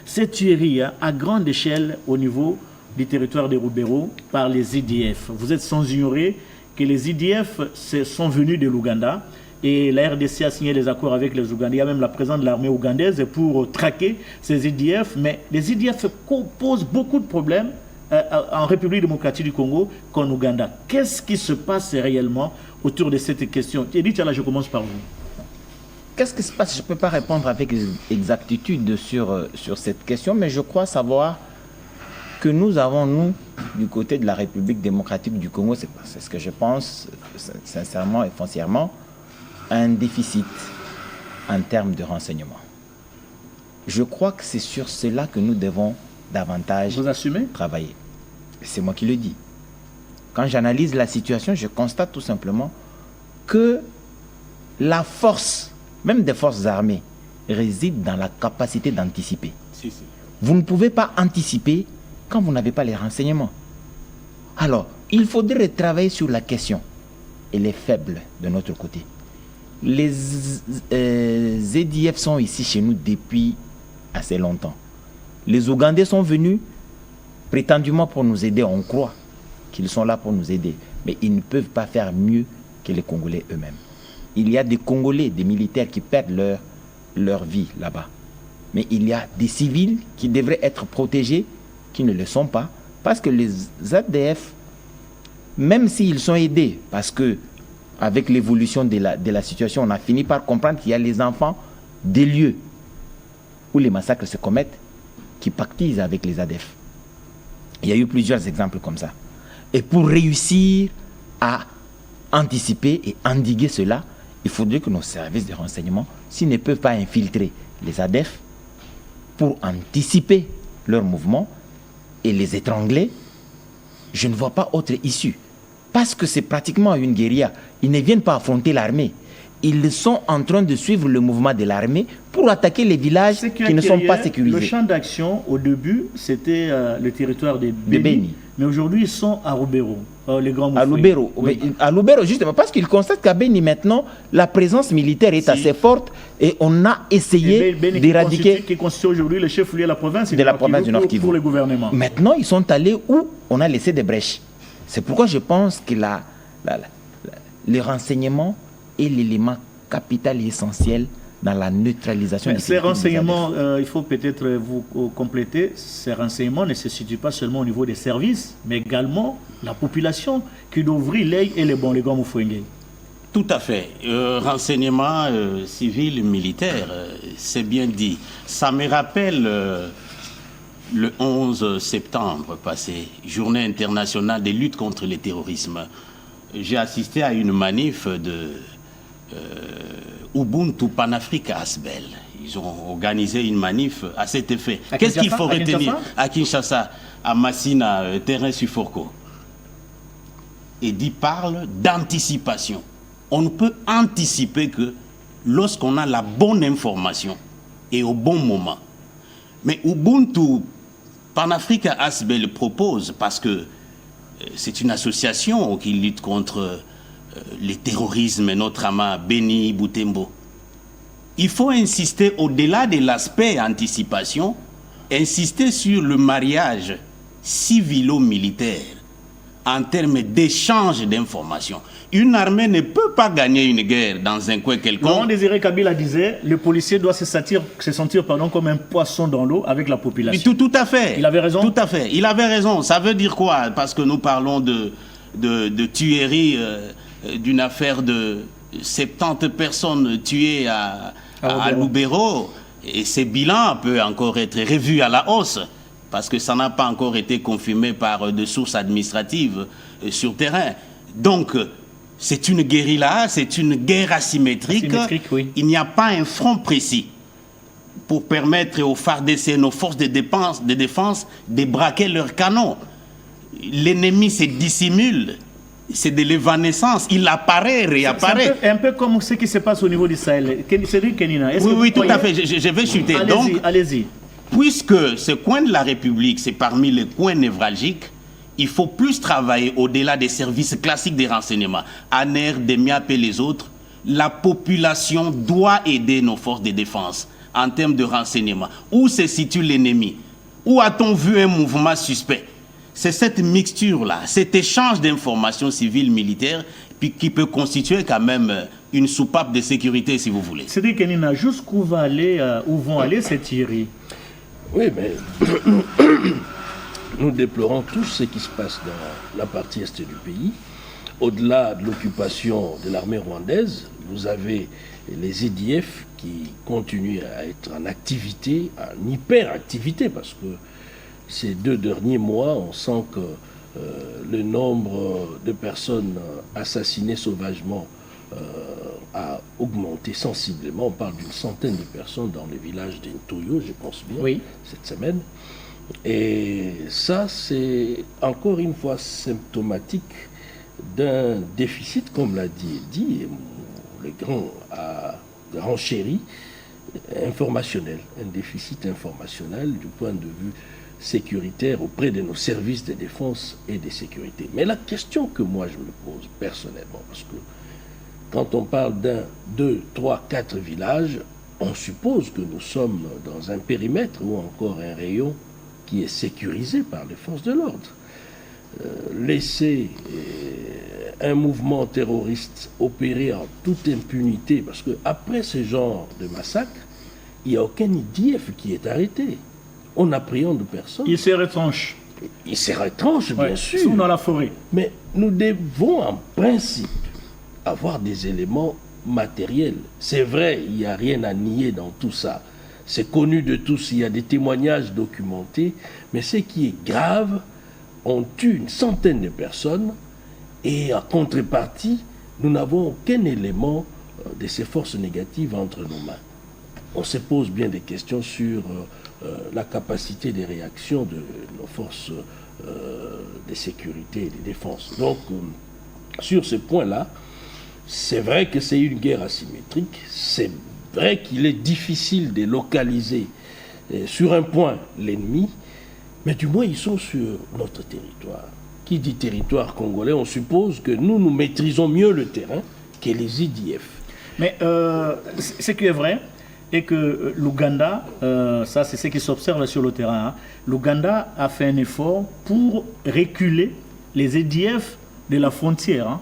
cette tuerie à grande échelle au niveau du territoire des Rubero par les IDF. Vous êtes sans ignorer que les IDF sont venus de l'Ouganda et la RDC a signé des accords avec les Ougandais. Il y a même la présence de l'armée ougandaise pour traquer ces IDF. Mais les IDF posent beaucoup de problèmes en République démocratique du Congo qu'en Ouganda. Qu'est-ce qui se passe réellement autour de cette question? Edith, là, je commence par vous. Qu'est-ce qui se passe? Je ne peux pas répondre avec exactitude sur cette question, mais je crois savoir que nous avons, nous, du côté de la République démocratique du Congo, c'est ce que je pense, sincèrement et foncièrement, un déficit en termes de renseignement. Je crois que c'est sur cela que nous devons davantage travailler. C'est moi qui le dis. Quand j'analyse la situation, je constate tout simplement que la force, même des forces armées, réside dans la capacité d'anticiper. Vous ne pouvez pas anticiper quand vous n'avez pas les renseignements. Alors, il faudrait travailler sur la question. Elle est faible de notre côté. Les ZDF sont ici chez nous depuis assez longtemps. Les Ougandais sont venus prétendument pour nous aider. On croit qu'ils sont là pour nous aider. Mais ils ne peuvent pas faire mieux que les Congolais eux-mêmes. Il y a des Congolais, des militaires qui perdent leur vie là-bas. Mais il y a des civils qui devraient être protégés, qui ne le sont pas, parce que les ADF, même s'ils sont aidés, parce que avec l'évolution de la situation, on a fini par comprendre qu'il y a les enfants des lieux où les massacres se commettent, qui pactisent avec les ADF. Il y a eu plusieurs exemples comme ça. Et pour réussir à anticiper et endiguer cela, il faudrait que nos services de renseignement, s'ils ne peuvent pas infiltrer les ADF pour anticiper leurs mouvements et les étrangler, je ne vois pas autre issue. Parce que c'est pratiquement une guérilla. Ils ne viennent pas affronter l'armée. Ils sont en train de suivre le mouvement de l'armée pour attaquer les villages qui ne sont pas sécurisés. Le champ d'action, au début, c'était le territoire de Beni. Mais aujourd'hui, ils sont à Lubero, les grands mouvements. À Lubero, justement, parce qu'ils constatent qu'à Beni, maintenant, la présence militaire est assez forte et on a essayé d'éradiquer... Qui constitue aujourd'hui le chef-lieu de la province, du Nord Kivu. Pour le gouvernement. Maintenant, ils sont allés où on a laissé des brèches. C'est pourquoi je pense que les renseignements est l'élément capital et essentiel dans la neutralisation des ces renseignements, il faut peut-être vous compléter, ces renseignements ne se situent pas seulement au niveau des services, mais également la population qui doit ouvrir l'œil et les grands Mufwenge. Tout à fait. Renseignements civils, militaires, c'est bien dit. Ça me rappelle le 11 septembre passé, journée internationale de lutte contre le terrorisme. J'ai assisté à une manif de Ubuntu Panafrica Asbel. Ils ont organisé une manif à cet effet. Qu'est-ce qu'il faut retenir à Kinshasa, à Massina, terrain Suforco? Et d'y parle d'anticipation. On ne peut anticiper que lorsqu'on a la bonne information et au bon moment. Mais Ubuntu Panafrica Asbel propose, parce que c'est une association qui lutte contre le terrorisme, notamment Beni, Butembo. Il faut insister au-delà de l'aspect anticipation, insister sur le mariage civilo-militaire en termes d'échange d'informations. Une armée ne peut pas gagner une guerre dans un coin quelconque. Laurent Désiré Kabila disait, le policier doit se sentir comme un poisson dans l'eau avec la population. Tout à fait. Il avait raison. Tout à fait. Il avait raison. Ça veut dire quoi? Parce que nous parlons de tuerie, d'une affaire de 70 personnes tuées à Lubero. Et ces bilans peuvent encore être revus à la hausse, parce que ça n'a pas encore été confirmé par des sources administratives sur terrain. Donc, c'est une guérilla, c'est une guerre asymétrique. Oui. Il n'y a pas un front précis pour permettre aux FARDC, nos forces de défense, de braquer leurs canons. L'ennemi se dissimule. C'est de l'évanescence. Il apparaît, réapparaît. C'est un peu comme ce qui se passe au niveau du Sahel. Cédric Kenina, oui, tout à fait. Je vais chuter. Allez-y. Puisque ce coin de la République, c'est parmi les coins névralgiques, il faut plus travailler au-delà des services classiques des renseignements, ANER, DEMIAP et les autres. La population doit aider nos forces de défense en termes de renseignements. Où se situe l'ennemi? Où a-t-on vu un mouvement suspect? C'est cette mixture-là, cet échange d'informations civiles, militaires, qui peut constituer quand même une soupape de sécurité, si vous voulez. Cédric Kenina, jusqu'où vont aller ces tueries? Oui, mais nous déplorons tout ce qui se passe dans la partie est du pays. Au-delà de l'occupation de l'armée rwandaise, vous avez les EDF qui continuent à être en activité, en hyperactivité, parce que ces 2 derniers mois, on sent que le nombre de personnes assassinées sauvagement a augmenté sensiblement. On parle d'une centaine de personnes dans le village d'Intoyo, je pense bien, oui, cette semaine. Et ça, c'est encore une fois symptomatique d'un déficit, comme l'a dit Eddy, le grand a renchéri, informationnel. Un déficit informationnel du point de vue sécuritaire auprès de nos services de défense et de sécurité. Mais la question que moi je me pose personnellement, parce que quand on parle d'1, 2, 3, 4 villages, on suppose que nous sommes dans un périmètre ou encore un rayon qui est sécurisé par les forces de l'ordre. Laisser un mouvement terroriste opérer en toute impunité, parce qu'après ce genre de massacre, il n'y a aucun IDF qui est arrêté. On n'appréhende personne. Il se retranche. Il se retranche, bien sûr. Ils sont dans la forêt. Mais nous devons en principe avoir des éléments matériels. C'est vrai, il n'y a rien à nier dans tout ça. C'est connu de tous, il y a des témoignages documentés. Mais ce qui est grave, on tue une centaine de personnes et en contrepartie, nous n'avons aucun élément de ces forces négatives entre nos mains. On se pose bien des questions sur la capacité de réaction de nos forces de sécurité et de défense. Donc, sur ce point-là, c'est vrai que c'est une guerre asymétrique, c'est vrai qu'il est difficile de localiser sur un point l'ennemi, mais du moins ils sont sur notre territoire. Qui dit territoire congolais, on suppose que nous maîtrisons mieux le terrain que les IDF. Mais ce qui est vrai est que l'Ouganda, ça c'est ce qui s'observe sur le terrain, hein. L'Ouganda a fait un effort pour reculer les IDF de la frontière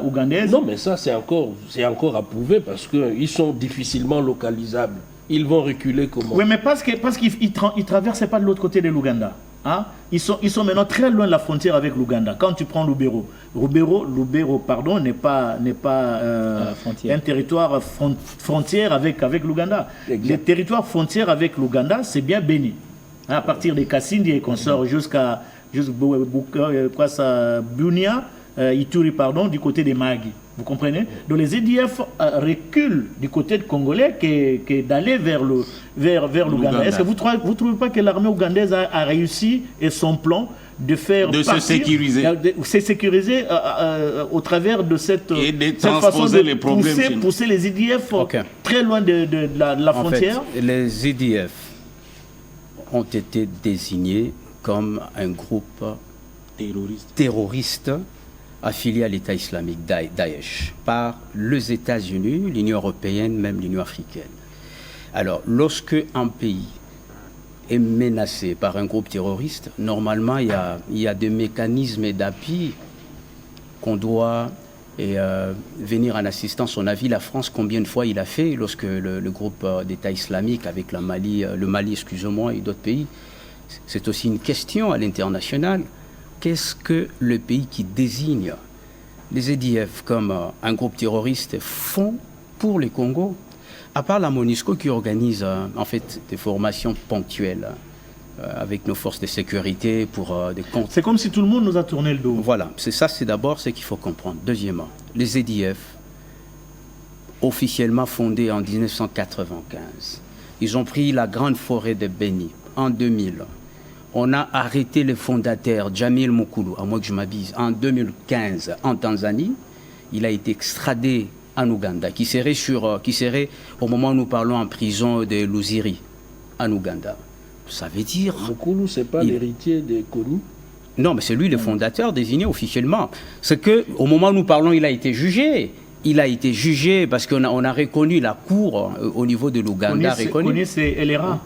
ougandaise. Non, mais ça c'est encore à prouver parce qu'ils sont difficilement localisables. Ils vont reculer comment? Oui, mais parce qu'ils ne traversent pas de l'autre côté de l'Ouganda. Hein? Ils sont maintenant très loin de la frontière avec l'Ouganda. Quand tu prends Lubero, pardon, n'est pas un territoire frontière avec l'Ouganda. Les territoires frontières avec l'Ouganda, c'est bien Béni. Hein, à partir des Kassindi et consorts jusqu'à Bunia, Ituri, pardon, du côté des Magi. Vous comprenez? Donc les EDF reculent du côté de Congolais que d'aller vers l'Ouganda. Est-ce que vous ne trouvez pas que l'armée ougandaise a réussi et son plan de se sécuriser au travers de cette façon de pousser les EDF très loin de la frontière? En fait, les EDF ont été désignés comme un groupe terroriste affilié à l'État islamique Daesh par les États-Unis, l'Union européenne, même l'Union africaine. Alors, lorsque un pays est menacé par un groupe terroriste, normalement, il y a des mécanismes d'appui qu'on doit venir en assistance. On a vu la France combien de fois il a fait lorsque le groupe d'État islamique avec le Mali, excusez-moi, et d'autres pays. C'est aussi une question à l'international. Qu'est-ce que le pays qui désigne les EDF comme un groupe terroriste font pour le Congo? À part la MONUSCO qui organise en fait des formations ponctuelles avec nos forces de sécurité pour des comptes. C'est comme si tout le monde nous a tourné le dos. Voilà, c'est d'abord ce qu'il faut comprendre. Deuxièmement, les EDF, officiellement fondés en 1995, ils ont pris la grande forêt de Béni en 2000. On a arrêté le fondateur, Jamil Mukulu, à moins que je m'abuse, en 2015 en Tanzanie. Il a été extradé en Ouganda, qui serait au moment où nous parlons en prison de Luziri, en Ouganda. Ça veut dire... Mukulu, ce n'est pas l'héritier de Kony? Non, mais c'est lui le fondateur désigné officiellement. C'est qu'au moment où nous parlons, il a été jugé. Il a été jugé parce qu'on a reconnu la cour au niveau de l'Ouganda. Kony, c'est LRA.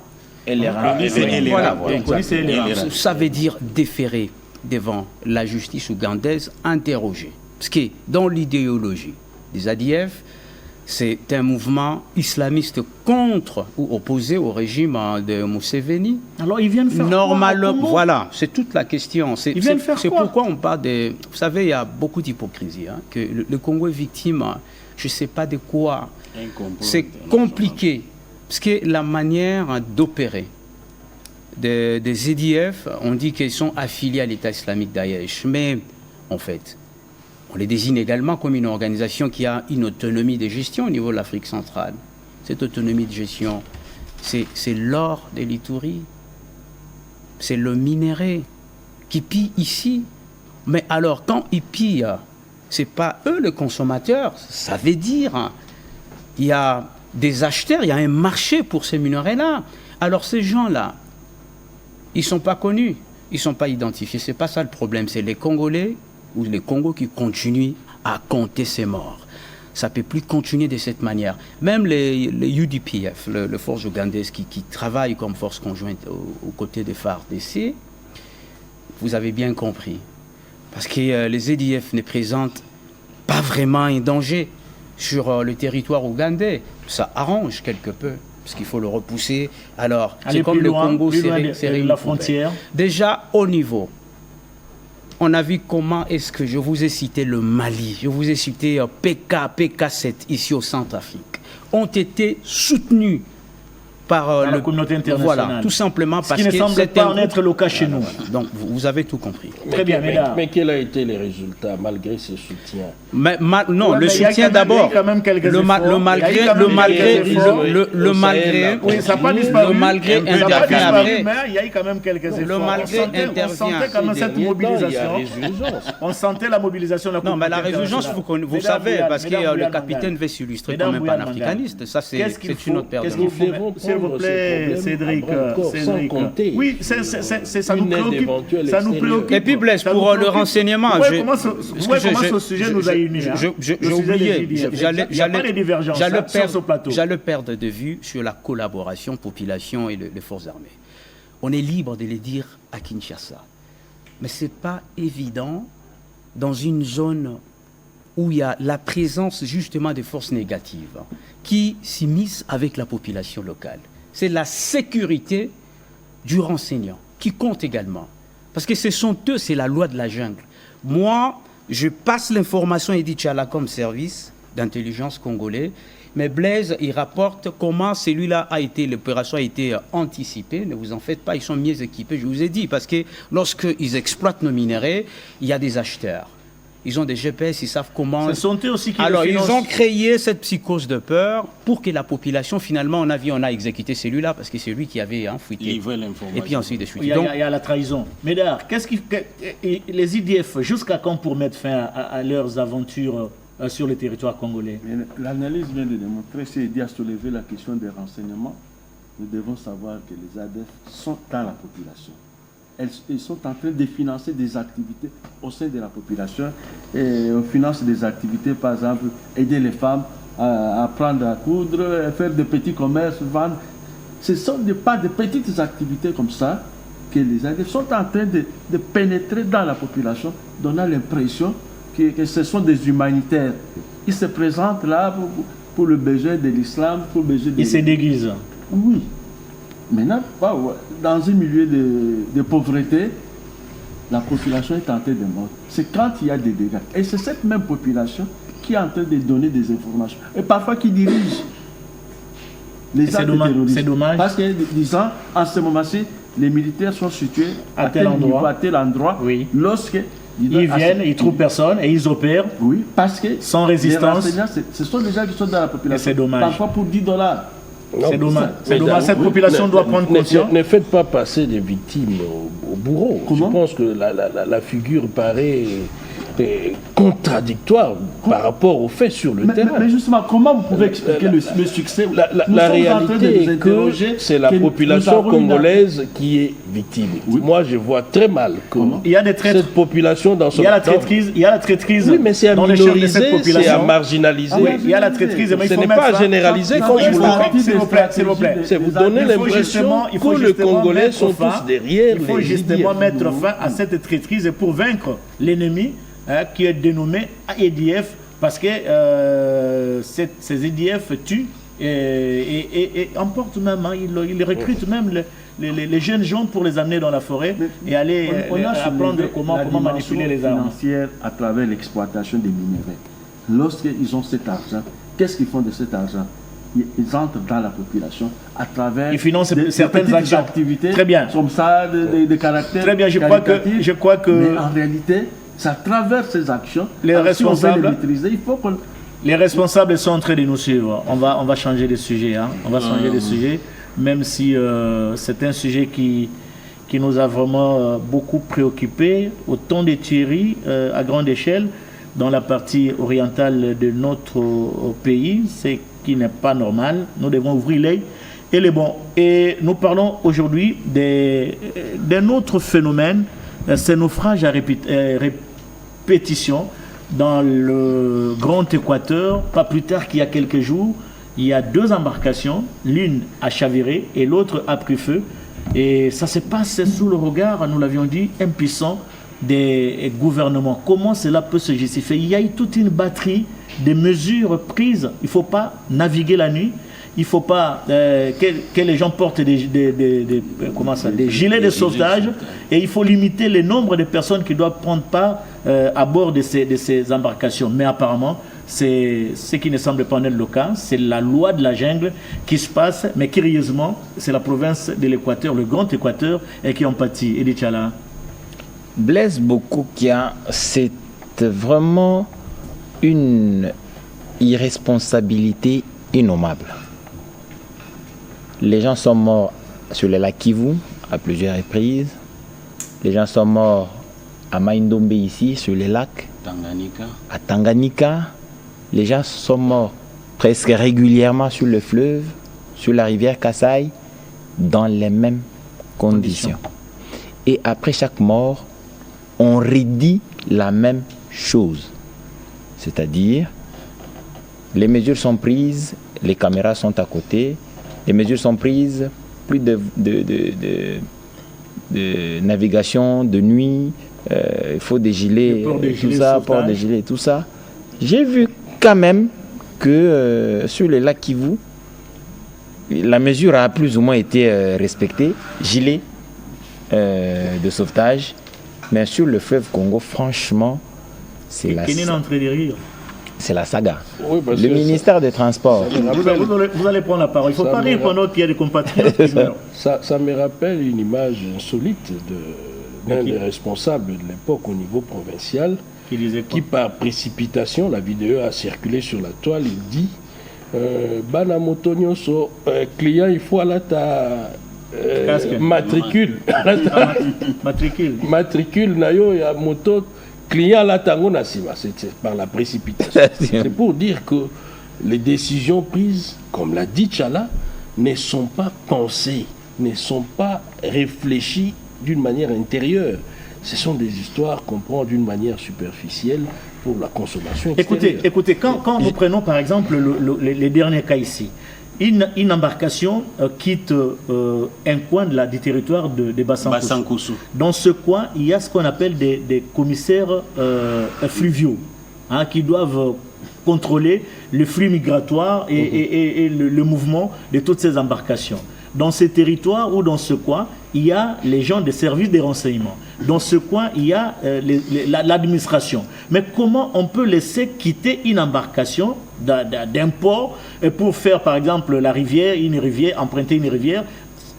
Ça veut dire déférer devant la justice ougandaise, interroger. Parce que dans l'idéologie des ADF, c'est un mouvement islamiste contre ou opposé au régime de Museveni. Alors ils viennent faire normalement, voilà, c'est toute la question. C'est pourquoi on parle de... Vous savez, il y a beaucoup d'hypocrisie. Hein, que le Congo est victime, je ne sais pas de quoi. C'est compliqué. Parce que la manière d'opérer des EDF, on dit qu'ils sont affiliés à l'État islamique Daesh. Mais en fait, on les désigne également comme une organisation qui a une autonomie de gestion au niveau de l'Afrique centrale. Cette autonomie de gestion, c'est l'or de l'Ituri, c'est le minerai qui pille ici. Mais alors, quand ils pillent, ce n'est pas eux les consommateurs. Ça veut dire il y a des acheteurs, il y a un marché pour ces minerais-là. Alors ces gens-là, ils ne sont pas connus, ils ne sont pas identifiés. Ce n'est pas ça le problème, c'est les Congolais ou les Congos qui continuent à compter ces morts. Ça ne peut plus continuer de cette manière. Même les UDPF, les forces ougandaises qui travaillent comme force conjointe aux côtés des FARDC, vous avez bien compris. Parce que les EDF ne présentent pas vraiment un danger sur le territoire ougandais. Ça arrange quelque peu, parce qu'il faut le repousser. Alors, c'est comme le Congo serré la frontière. Déjà, au niveau, on a vu comment est-ce que je vous ai cité le Mali, je vous ai cité PK7 ici au Centrafrique, ont été soutenus par la communauté internationale. Voilà, tout simplement parce que... Ce qui ne semble pas en être le cas chez nous. Donc, vous avez tout compris. Très bien, mesdames. Mais quels ont été les résultats malgré ce soutien? Non, le soutien d'abord. Le malgré. Oui, ça n'a pas disparu. Le malgré intervient après. Mais il y a eu quand même quelques efforts. Le malgré intervient. On sentait quand même cette mobilisation. On sentait la mobilisation de la communauté. Non, mais la résurgence, vous savez, parce que le capitaine veut s'illustrer comme un panafricaniste. Ça, c'est une autre paire de mots. S'il vous plaît, Cédric. Oui, ça nous préoccupe. Ça nous préoccupe. Et puis, Blaise, pour le renseignement... Comment ce sujet nous a unis. J'ai oublié. J'allais perdre de vue sur la collaboration population et les forces armées. On est libre de le dire à Kinshasa. Mais ce n'est pas évident dans une zone où il y a la présence justement de forces négatives qui s'immiscent avec la population locale. C'est la sécurité du renseignement qui compte également. Parce que ce sont eux, c'est la loi de la jungle. Moi, je passe l'information et dit Tchala comme service d'intelligence congolais, mais Blaise, il rapporte comment celui-là a été, l'opération a été anticipée. Ne vous en faites pas, ils sont mieux équipés, je vous ai dit, parce que lorsqu'ils exploitent nos minerais, il y a des acheteurs. Ils ont des GPS, ils savent comment... Ce sont eux aussi qui Alors, ils ont créé cette psychose de peur pour que la population, finalement, on a exécuté celui-là, parce que c'est lui qui avait fuité. Et puis ensuite, de suite. Il y a la trahison. Mais d'ailleurs, les IDF, jusqu'à quand pour mettre fin à leurs aventures sur le territoire congolais? L'analyse vient de démontrer, c'est aider à soulever la question des renseignements. Nous devons savoir que les ADF sont dans la population. Ils sont en train de financer des activités au sein de la population. Et on finance des activités, par exemple, aider les femmes à apprendre à coudre, faire de petits commerces, vendre. Ce ne sont pas de petites activités comme ça que les ADF sont en train de pénétrer dans la population, donnant l'impression que ce sont des humanitaires. Ils se présentent là pour le besoin de l'islam, pour le besoin de... Ils se déguisent. Oui. Maintenant, dans un milieu de pauvreté, la population est en train de mordre. C'est quand il y a des dégâts. Et c'est cette même population qui est en train de donner des informations. Et parfois qui dirige les actes terroristes. C'est dommage. Parce que, disons, en ce moment-ci, les militaires sont situés à tel endroit. Oui. Lorsque ils viennent, ils trouvent personne et ils opèrent. Oui, parce que sans résistance. Ce sont des gens qui sont dans la population. C'est dommage. Parfois pour $10. C'est dommage. C'est dommage. Cette population doit prendre conscience. Ne faites pas passer des victimes au bourreau. Je pense que la figure paraît contradictoire par rapport aux faits sur le terrain. Mais justement, comment vous pouvez expliquer le succès? La réalité est que c'est la population congolaise qui est victime. Oui. Moi, je vois très mal comment il y a des traîtres. Cette population dans son... Il y a la traîtrise. Oui, mais c'est à minoriser, c'est à marginaliser. Oui, il y a la traîtrise. Ce n'est pas à généraliser comme vous le faites. S'il vous plaît. C'est vous donner l'impression que les Congolais sont tous derrière. Il faut justement mettre fin à cette traîtrise pour vaincre l'ennemi qui est dénommé EDF, parce que ces EDF tuent et emportent même, ils recrutent même les jeunes gens pour les amener dans la forêt et aller apprendre comment manipuler les armes. Financière à travers l'exploitation des minéraux. Lorsqu'ils ont cet argent, qu'est-ce qu'ils font de cet argent? Ils entrent dans la population à travers ils financent certaines activités. Très bien. Comme ça, de caractère. Très bien, je crois que... Mais en réalité, c'est à travers ces actions, les responsables, si on veut les maîtriser, il faut qu'on... Les responsables sont en train de nous suivre. On va changer de sujet. Hein. On va changer de sujet, même si c'est un sujet qui nous a vraiment beaucoup préoccupés. Autant de tueries à grande échelle dans la partie orientale de notre pays, c'est qui n'est pas normal. Nous devons ouvrir l'œil. Et nous parlons aujourd'hui d'un autre phénomène, c'est naufrage à répétition dans le Grand Équateur. Pas plus tard qu'il y a quelques jours, il y a 2 embarcations, l'une a chaviré et l'autre a pris feu. Et ça se passe sous le regard, nous l'avions dit, impuissant des gouvernements. Comment cela peut se justifier? Il y a eu toute une batterie de mesures prises. Il ne faut pas naviguer la nuit. Il ne faut pas que les gens portent des gilets de sauvetage. Et il faut limiter le nombre de personnes qui doivent prendre part à bord de ces embarcations. Mais apparemment, c'est ce qui ne semble pas être le cas. C'est la loi de la jungle qui se passe, mais curieusement, c'est la province de l'Équateur, le Grand Équateur, et qui en pâtit. Edi Tchala. Blaise Bokoukia, c'est vraiment une irresponsabilité innommable. Les gens sont morts sur le lac Kivu à plusieurs reprises. Les gens sont morts à Maindombe ici, sur les lacs. À Tanganyika. Les gens sont morts presque régulièrement sur le fleuve, sur la rivière Kasaï, dans les mêmes conditions. Et après chaque mort, on redit la même chose. C'est-à-dire, les mesures sont prises, les caméras sont à côté, les mesures sont prises, plus de navigation de nuit, il faut des gilets, tout ça, port des gilets, tout ça. J'ai vu quand même que sur le lac Kivu, la mesure a plus ou moins été respectée, gilets de sauvetage, mais sur le fleuve Congo, franchement, c'est la saga. Oui, le ministère des Transports. Vous allez prendre la parole. Il ne faut pas rire pendant qu'il y a des compatriotes qui meurent. Ça me rappelle une image insolite d'un des responsables de l'époque au niveau provincial qui par précipitation, la vidéo a circulé sur la toile, il dit Bana Motonioso, client, il faut aller ta matricule. Matricule, nayo ya moto. Client là tango nasima, c'est par la précipitation. C'est pour dire que les décisions prises, comme l'a dit Tchala, ne sont pas pensées, ne sont pas réfléchies d'une manière intérieure. Ce sont des histoires qu'on prend d'une manière superficielle pour la consommation extérieure. Écoutez, quand nous prenons par exemple les derniers cas ici, une embarcation quitte un coin du territoire de Bassankoussou. Dans ce coin, il y a ce qu'on appelle des commissaires fluviaux qui doivent contrôler le flux migratoire et le mouvement de toutes ces embarcations. Dans ces territoires ou dans ce coin, il y a les gens des services de renseignement. Dans ce coin, il y a l'administration. Mais comment on peut laisser quitter une embarcation d'un port pour faire, par exemple, emprunter une rivière,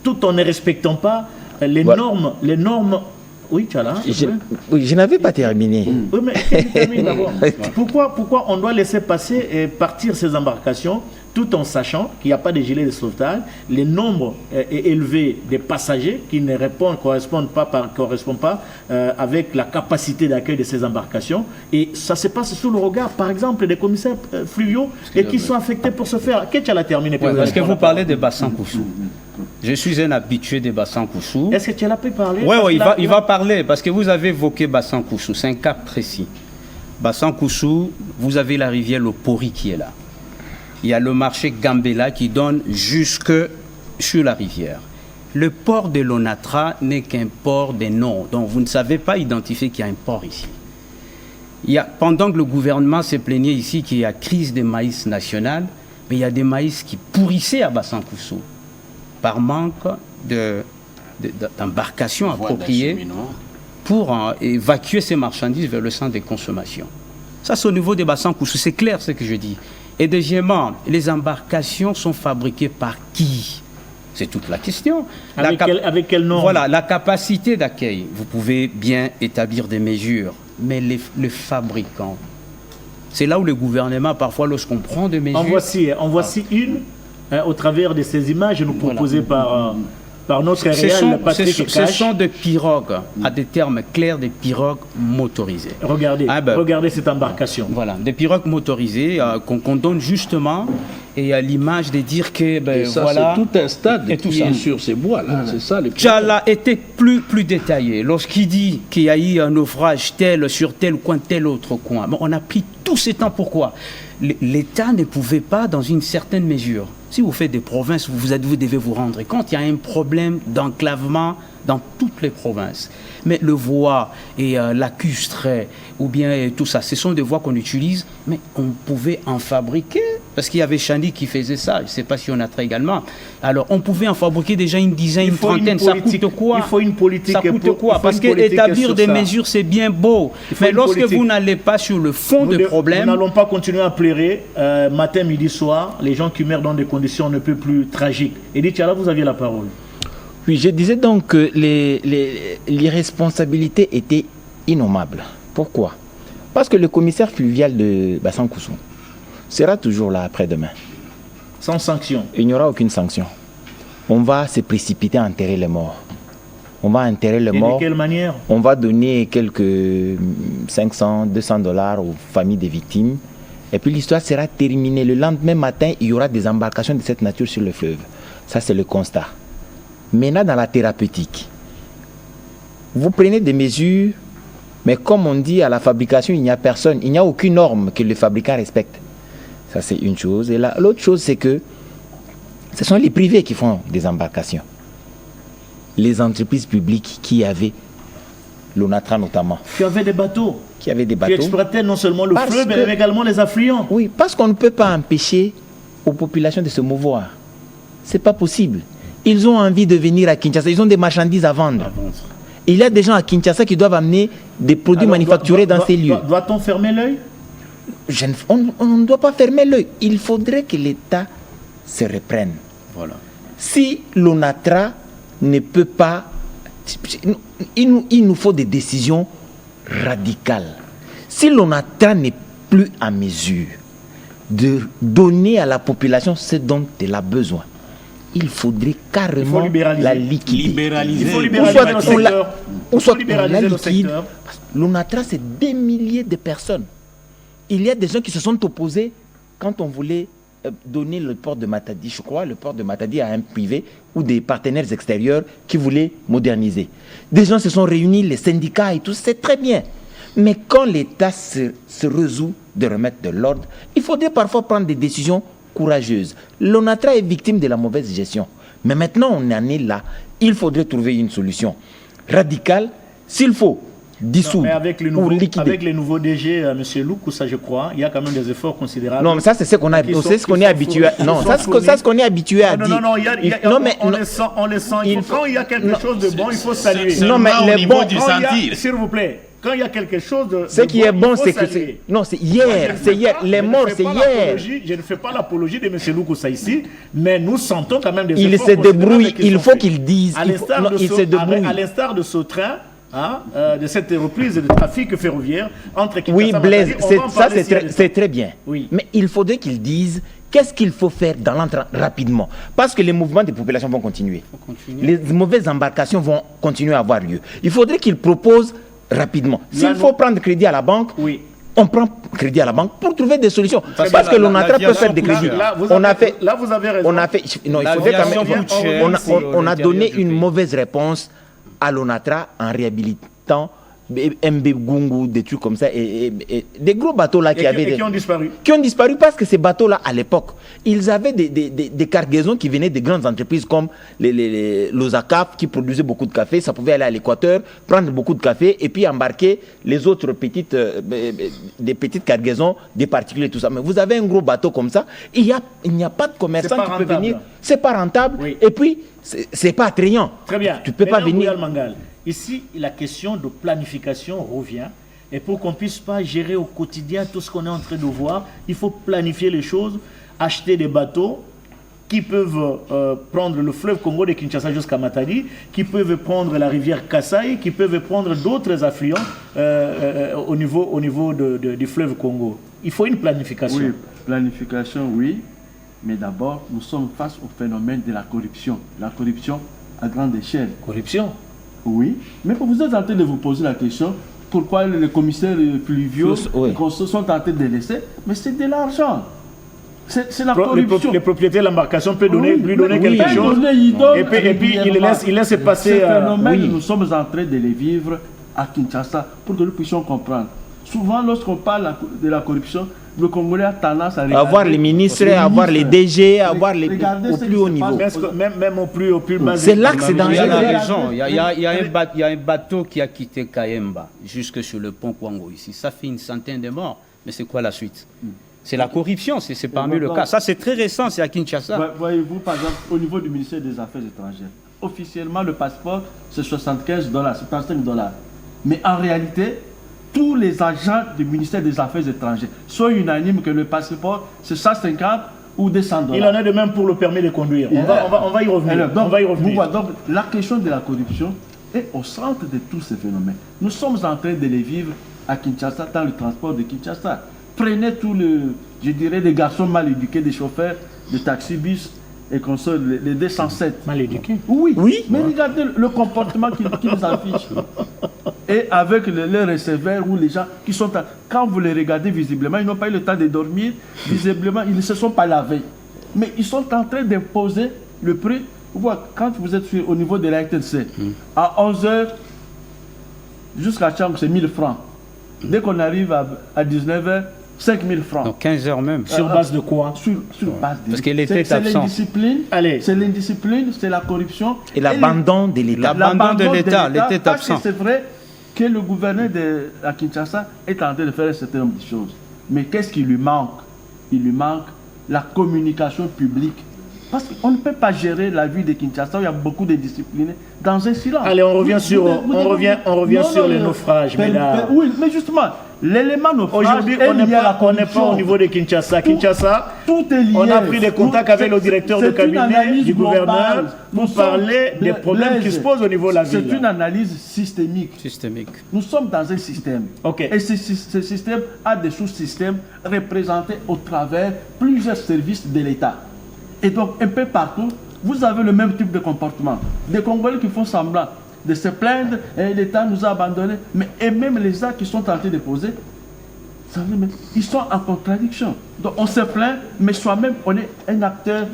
tout en ne respectant pas les normes. Oui, Tchala. Je n'avais pas terminé. Oui, mais termine d'abord. Pourquoi on doit laisser passer et partir ces embarcations tout en sachant qu'il n'y a pas de gilet de sauvetage, le nombre est élevé des passagers qui ne correspondent pas avec la capacité d'accueil de ces embarcations, et ça se passe sous le regard, par exemple, des commissaires fluviaux et qui sont affectés pour ce faire. Qu'est-ce qu'elle a terminé? Parce que vous parlez de Bassankoussou. Je suis un habitué de Bassankoussou. Est-ce que tu as pu parler? Oui, il va parler, parce que vous avez évoqué Bassankoussou, c'est un cas précis. Bassankoussou, vous avez la rivière Lopori qui est là. Il y a le marché Gambela qui donne jusque sur la rivière. Le port de l'Onatra n'est qu'un port des noms, donc vous ne savez pas identifier qu'il y a un port ici. Pendant que le gouvernement se plaignait ici qu'il y a crise de maïs national, mais il y a des maïs qui pourrissaient à Bassankoussou par manque d'embarcations appropriées pour évacuer ces marchandises vers le centre de consommation. Ça, c'est au niveau des Bassankoussou, c'est clair ce que je dis. Et deuxièmement, les embarcations sont fabriquées par qui? C'est toute la question. Avec quel nom? Voilà, la capacité d'accueil. Vous pouvez bien établir des mesures, mais les fabricants, c'est là où le gouvernement, parfois, lorsqu'on prend des mesures... En voici une, au travers de ces images nous proposées par notre réel Patrick Cash. Ce sont des pirogues, à des termes clairs, des pirogues motorisées. Regardez cette embarcation. Voilà, des pirogues motorisées qu'on donne justement, et à l'image de dire que voilà, c'est tout un stade qui est sur ces bois-là. C'est ça les Tchala était plus détaillé. Lorsqu'il dit qu'il y a eu un naufrage tel sur tel coin, tel autre coin. Bon, on a pris tout ce temps. Pourquoi? L'État ne pouvait pas, dans une certaine mesure, si vous faites des provinces, vous devez vous rendre compte, il y a un problème d'enclavement dans toutes les provinces. Mais le voie et lacustre, ou bien tout ça, ce sont des voies qu'on utilise, mais on pouvait en fabriquer parce qu'il y avait Chandi qui faisait ça, je ne sais pas si Onatra également. Alors, on pouvait en fabriquer déjà une dizaine, une trentaine. Ça coûte quoi? Il faut une politique. Ça coûte quoi? Parce qu'établir des mesures, c'est bien beau. Mais lorsque vous n'allez pas sur le fond du problème... Nous n'allons pas continuer à pleurer matin, midi, soir. Les gens qui meurent dans des conditions un peu plus tragiques. Edith Tiala, vous aviez la parole. Oui, je disais donc que l'irresponsabilité était innommable. Pourquoi? Parce que le commissaire fluvial de Bassan-Koussou sera toujours là après-demain. Sans sanction. Il n'y aura aucune sanction. On va se précipiter à enterrer les morts. On va enterrer les morts. De quelle manière? On va donner quelques 500, 200 $ aux familles des victimes. Et puis l'histoire sera terminée. Le lendemain matin, il y aura des embarcations de cette nature sur le fleuve. Ça, c'est le constat. Maintenant, dans la thérapeutique, vous prenez des mesures, mais comme on dit à la fabrication, il n'y a personne, il n'y a aucune norme que le fabricant respecte. Ça, c'est une chose. Et l'autre chose, c'est que ce sont les privés qui font des embarcations. Les entreprises publiques qui avaient, l'ONATRA notamment. Qui avaient des bateaux. Qui exploitaient non seulement le fleuve, mais également les affluents. Oui, parce qu'on ne peut pas empêcher aux populations de se mouvoir. Ce n'est pas possible. Ils ont envie de venir à Kinshasa. Ils ont des marchandises à vendre. Il y a des gens à Kinshasa qui doivent amener des produits manufacturés dans ces lieux. Doit-on fermer l'œil? On ne doit pas fermer l'œil. Il faudrait que l'État se reprenne. Voilà. Si l'ONATRA ne peut pas... Il nous faut des décisions radicales. Si l'ONATRA n'est plus à mesure de donner à la population ce dont elle a besoin, il faudrait carrément la liquider. Il faut libéraliser le secteur. Ou soit on la liquide. L'ONATRA, c'est des milliers de personnes. Il y a des gens qui se sont opposés quand on voulait donner le port de Matadi, je crois, le port de Matadi à un privé ou des partenaires extérieurs qui voulaient moderniser. Des gens se sont réunis, les syndicats et tout, c'est très bien. Mais quand l'État se résout de remettre de l'ordre, il faudrait parfois prendre des décisions courageuse. L'ONATRA est victime de la mauvaise gestion. Mais maintenant, on en est là. Il faudrait trouver une solution radicale. S'il faut dissoudre ou liquider. Avec les nouveaux DG, M. Loukou, ça je crois, il y a quand même des efforts considérables. Non, mais ça, c'est ce qu'on est habitué à dire. On les sent. Quand il y a quelque chose de bon, il faut saluer. Non, mais les bons du sentir. S'il vous plaît. Quand il y a quelque chose de ce qui est bon, c'est que non, c'est hier, les morts, c'est hier. Je ne fais pas l'apologie de M. Loukoussa ici, mais nous sentons quand même des efforts. Il se débrouille, il faut qu'il dise. À l'instar de ce train, de cette reprise de trafic ferroviaire entre Kinshasa oui, Blaise, ça c'est très bien. Oui. Mais il faudrait qu'il dise qu'est-ce qu'il faut faire dans l'entrée rapidement. Parce que les mouvements de population vont continuer. Les mauvaises embarcations vont continuer à avoir lieu. Il faudrait qu'il propose rapidement. S'il faut prendre crédit à la banque, on prend crédit à la banque pour trouver des solutions. Parce que l'ONATRA peut faire des crédits. Là, vous avez raison. Non, il faudrait quand même. On a donné une mauvaise réponse à l'ONATRA en réhabilitant MB Gungu, des trucs comme ça, et des gros bateaux là qui ont disparu. Qui ont disparu parce que ces bateaux-là, à l'époque, ils avaient des cargaisons qui venaient de grandes entreprises comme l'Osacaf qui produisait beaucoup de café. Ça pouvait aller à l'Équateur, prendre beaucoup de café et puis embarquer les autres des petites cargaisons, des particuliers, tout ça. Mais vous avez un gros bateau comme ça, il n'y a pas de commerçant qui peut venir. C'est pas rentable. Oui. Et puis, c'est pas attrayant. Très bien. Tu peux pas venir. Ici, la question de planification revient. Et pour qu'on ne puisse pas gérer au quotidien tout ce qu'on est en train de voir, il faut planifier les choses, acheter des bateaux qui peuvent prendre le fleuve Congo de Kinshasa jusqu'à Matadi, qui peuvent prendre la rivière Kasaï, qui peuvent prendre d'autres affluents au niveau du fleuve Congo. Il faut une planification. Oui, planification, oui. Mais d'abord, nous sommes face au phénomène de la corruption. La corruption à grande échelle. Corruption? Oui, mais vous êtes en train de vous poser la question pourquoi les commissaires pluviaux sont en train de laisser, mais c'est de l'argent. C'est la corruption. Les propriétaires de l'embarcation peuvent lui donner quelque chose et puis il laisse passer. Ce phénomène, nous sommes en train de les vivre à Kinshasa pour que nous puissions comprendre. Souvent, lorsqu'on parle de la corruption, le Congolais a tendance à regarder... Avoir les ministres, avoir les DG, avoir au plus haut niveau. Même au plus bas. C'est là que c'est dangereux. Il y a un bateau qui a quitté Kayemba jusque sur le pont Kwango ici. Ça fait une centaine de morts. Mais c'est quoi la suite? C'est la corruption, c'est parmi le cas. Ça, c'est très récent, c'est à Kinshasa. Voyez-vous, par exemple, au niveau du ministère des Affaires étrangères, officiellement, le passeport, c'est $75, $75. Mais en réalité, tous les agents du ministère des Affaires étrangères sont unanimes que le passeport, c'est 150 ou $200. Il en est de même pour le permis de conduire. On va y revenir. Donc, la question de la corruption est au centre de tous ces phénomènes. Nous sommes en train de les vivre à Kinshasa, dans le transport de Kinshasa. Prenez tous les garçons mal éduqués, des chauffeurs de taxi-bus et consorts, les 207. Mal éduqués? Oui. Mais regardez le comportement qu'ils affichent. Et avec les receveurs ou les gens qui sont... Quand vous les regardez visiblement, ils n'ont pas eu le temps de dormir. Visiblement, ils ne se sont pas lavés. Mais ils sont en train d'imposer le prix. Vous voyez, quand vous êtes au niveau de la RTNC, à 11h jusqu'à Chang, c'est 1000 francs. Dès qu'on arrive à 19h, 5000 francs. Donc 15 heures même. Sur base de quoi? Sur base de... Parce qu'elle était absente. C'est l'indiscipline, c'est la corruption. Et l'abandon de l'État. L'abandon de l'État, l'État absent. Parce que c'est vrai que le gouverneur de la Kinshasa est en train de faire un certain nombre de choses. Mais qu'est-ce qui lui manque? Il lui manque la communication publique. Parce qu'on ne peut pas gérer la vie de Kinshasa, il y a beaucoup de disciplinés dans un silence. Allez, on revient sur les naufrages, mesdames. Oui, mais justement, l'élément naufrage... Aujourd'hui, on n'est pas au niveau de Kinshasa. Kinshasa, tout est lié. On a pris des contacts avec le directeur de cabinet du gouverneur pour parler des problèmes qui se posent au niveau de la ville. C'est une analyse systémique. Nous sommes dans un système. Okay. Et ce système a des sous-systèmes représentés au travers plusieurs services de l'État. Et donc, un peu partout, vous avez le même type de comportement. Des Congolais qui font semblant de se plaindre, et l'État nous a abandonnés. Et même les actes qui sont tentés de poser, ils sont en contradiction. Donc, on se plaint, mais soi-même, on est un acteur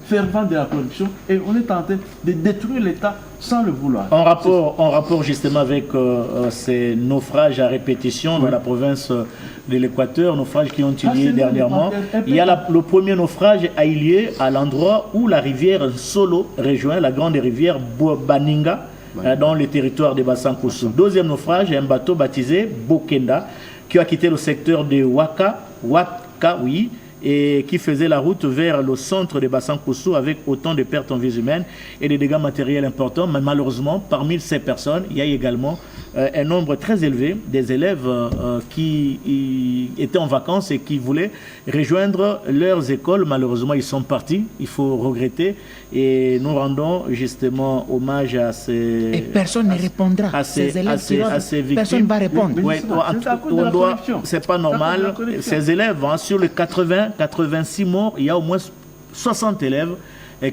fervent de la corruption et on est tenté de détruire l'État sans le vouloir. En rapport justement avec ces naufrages à répétition dans la province de l'Équateur, naufrages qui ont eu lieu dernièrement, il y a le premier naufrage a eu lieu à l'endroit où la rivière Solo rejoint la grande rivière Baninga dans le territoire de Bassankosso. Deuxième naufrage, un bateau baptisé Bokenda qui a quitté le secteur de Waka, et qui faisait la route vers le centre de Bassankosso avec autant de pertes en vies humaines et des dégâts matériels importants. Mais malheureusement, parmi ces personnes, il y a également un nombre très élevé des élèves qui étaient en vacances et qui voulaient rejoindre leurs écoles. Malheureusement, ils sont partis. Il faut regretter. Et nous rendons justement hommage à ces... Et personne ne répondra. À ces victimes. Personne ne va répondre. C'est pas normal. Ces élèves, sur les 86 morts, il y a au moins 60 élèves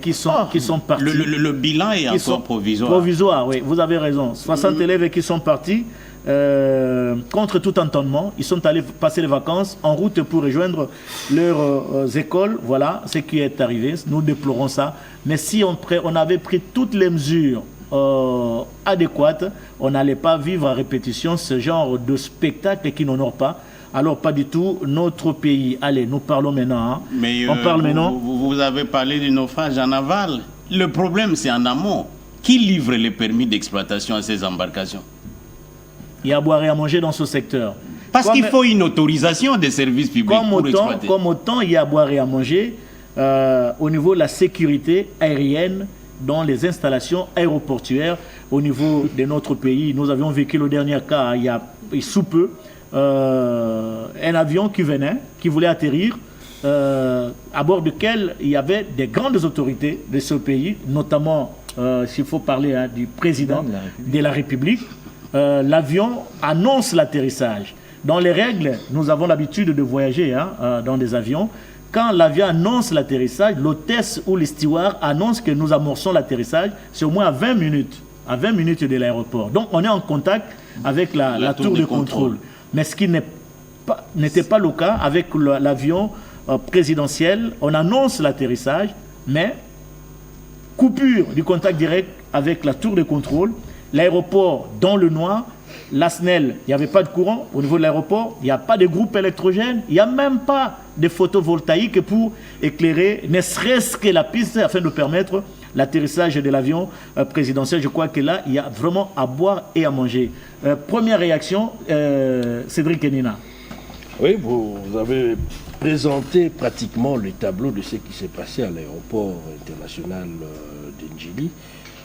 qui sont partis. Le bilan est encore provisoire. Provisoire, oui, vous avez raison. 60 élèves qui sont partis contre tout entendement. Ils sont allés passer les vacances en route pour rejoindre leurs écoles. Voilà ce qui est arrivé. Nous déplorons ça. Mais si on avait pris toutes les mesures adéquates, on n'allait pas vivre à répétition ce genre de spectacle qui n'honore pas. Alors, pas du tout notre pays. Allez, nous parlons maintenant. Mais on parle maintenant. Vous avez parlé du naufrage en aval. Le problème, c'est en amont. Qui livre les permis d'exploitation à ces embarcations? Il y a à boire et à manger dans ce secteur. Parce qu'il faut une autorisation des services publics pour exploiter. Comme autant, il y a à boire et à manger au niveau de la sécurité aérienne dans les installations aéroportuaires au niveau de notre pays. Nous avions vécu le dernier cas il y a sous peu. Un avion qui voulait atterrir, à bord duquel il y avait des grandes autorités de ce pays, notamment, s'il faut parler du président de la République. L'avion annonce l'atterrissage. Dans les règles, nous avons l'habitude de voyager dans des avions. Quand l'avion annonce l'atterrissage, l'hôtesse ou les stewards annoncent que nous amorçons l'atterrissage, c'est au moins à 20 minutes de l'aéroport. Donc on est en contact avec la tour de contrôle. Mais ce qui n'était pas le cas avec l'avion présidentiel. On annonce l'atterrissage, mais coupure du contact direct avec la tour de contrôle. L'aéroport dans le noir, la SNEL, il n'y avait pas de courant au niveau de l'aéroport, il n'y a pas de groupe électrogène, il n'y a même pas de photovoltaïque pour éclairer, ne serait-ce que la piste afin de permettre l'atterrissage de l'avion présidentiel. Je crois que là, il y a vraiment à boire et à manger. Première réaction, Cédric Enina. Oui, vous avez présenter pratiquement le tableau de ce qui s'est passé à l'aéroport international d'Ndjili.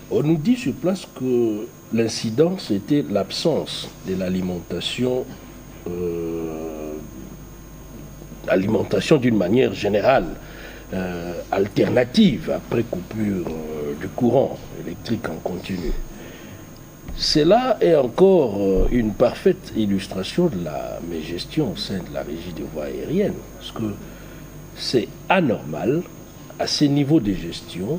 On nous dit sur place que l'incident, c'était l'absence de l'alimentation d'une manière générale, alternative après coupure du courant électrique en continu. Cela est encore une parfaite illustration de la mégestion au sein de la régie des voies aériennes, parce que c'est anormal à ces niveaux de gestion.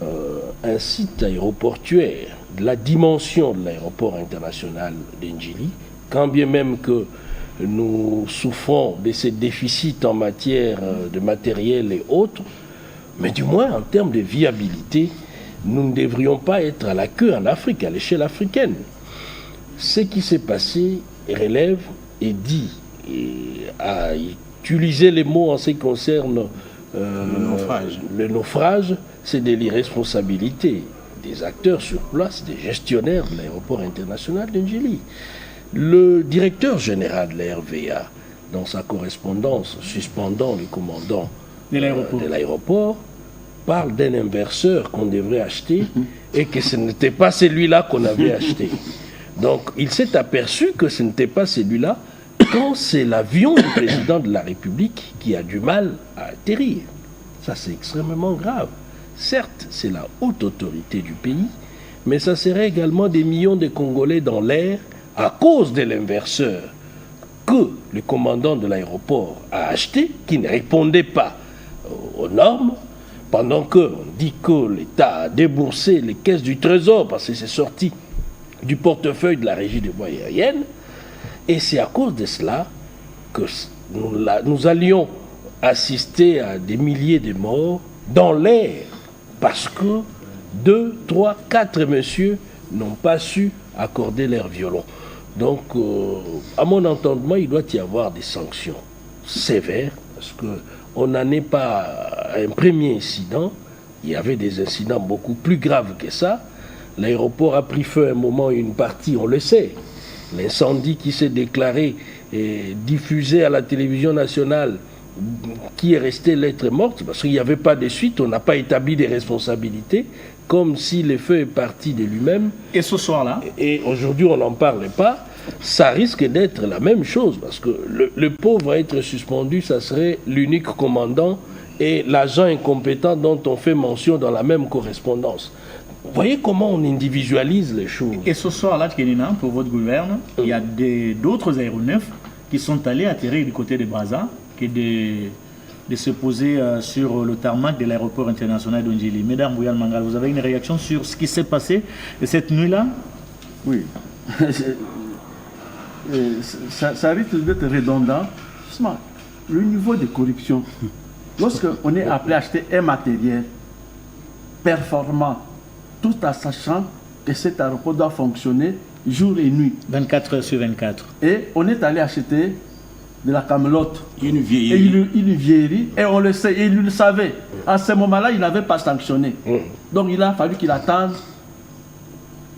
Un site aéroportuaire de la dimension de l'aéroport international d'Ndjili, quand bien même que nous souffrons de ces déficits en matière de matériel et autres, mais du moins en termes de viabilité, nous ne devrions pas être à la queue en Afrique, à l'échelle africaine. Ce qui s'est passé relève et dit, et à utiliser les mots en ce qui concerne le naufrage, c'est de l'irresponsabilité des acteurs sur place, des gestionnaires de l'aéroport international d'Ndjili. Le directeur général de la RVA, dans sa correspondance suspendant le commandant de l'aéroport, parle d'un inverseur qu'on devrait acheter et que ce n'était pas celui-là qu'on avait acheté. Donc il s'est aperçu que ce n'était pas celui-là quand c'est l'avion du président de la République qui a du mal à atterrir. Ça, c'est extrêmement grave. Certes, c'est la haute autorité du pays, mais ça serait également des millions de Congolais dans l'air à cause de l'inverseur que le commandant de l'aéroport a acheté, qui ne répondait pas aux normes, pendant qu'on dit que l'État a déboursé les caisses du Trésor parce que c'est sorti du portefeuille de la régie des voies aériennes. Et c'est à cause de cela que nous allions assister à des milliers de morts dans l'air, parce que 2, 3, 4 messieurs n'ont pas su accorder leur violon. Donc, à mon entendement, il doit y avoir des sanctions sévères, parce qu'on n'en est pas à un premier incident. Il y avait des incidents beaucoup plus graves que ça. L'aéroport a pris feu à un moment, une partie, on le sait. L'incendie qui s'est déclaré et diffusé à la télévision nationale, qui est resté lettre morte, parce qu'il n'y avait pas de suite, on n'a pas établi des responsabilités, comme si le feu est parti de lui-même. Et ce soir-là, et aujourd'hui on n'en parle pas, ça risque d'être la même chose, parce que le pauvre à être suspendu, ça serait l'unique commandant et l'agent incompétent dont on fait mention dans la même correspondance. Vous voyez comment on individualise les choses. Et ce soir-là, Kenina, pour votre gouverne, il y a d'autres aéronefs qui sont allés atterrir du côté de Brazza, qui de se poser sur le tarmac de l'aéroport international d'Ndjili. Mesdames Bouyal Mangal, vous avez une réaction sur ce qui s'est passé cette nuit-là? Oui. Ça risque d'être redondant. Justement, le niveau de corruption, lorsqu'on est appelé à acheter un matériel performant, tout en sachant que cet aéroport doit fonctionner jour et nuit. 24 heures sur 24. Et on est allé acheter de la camelote. Une vieillerie. Et une vieillerie. Et on le sait, et il le savait. À ce moment-là, il n'avait pas sanctionné. Donc il a fallu qu'il attende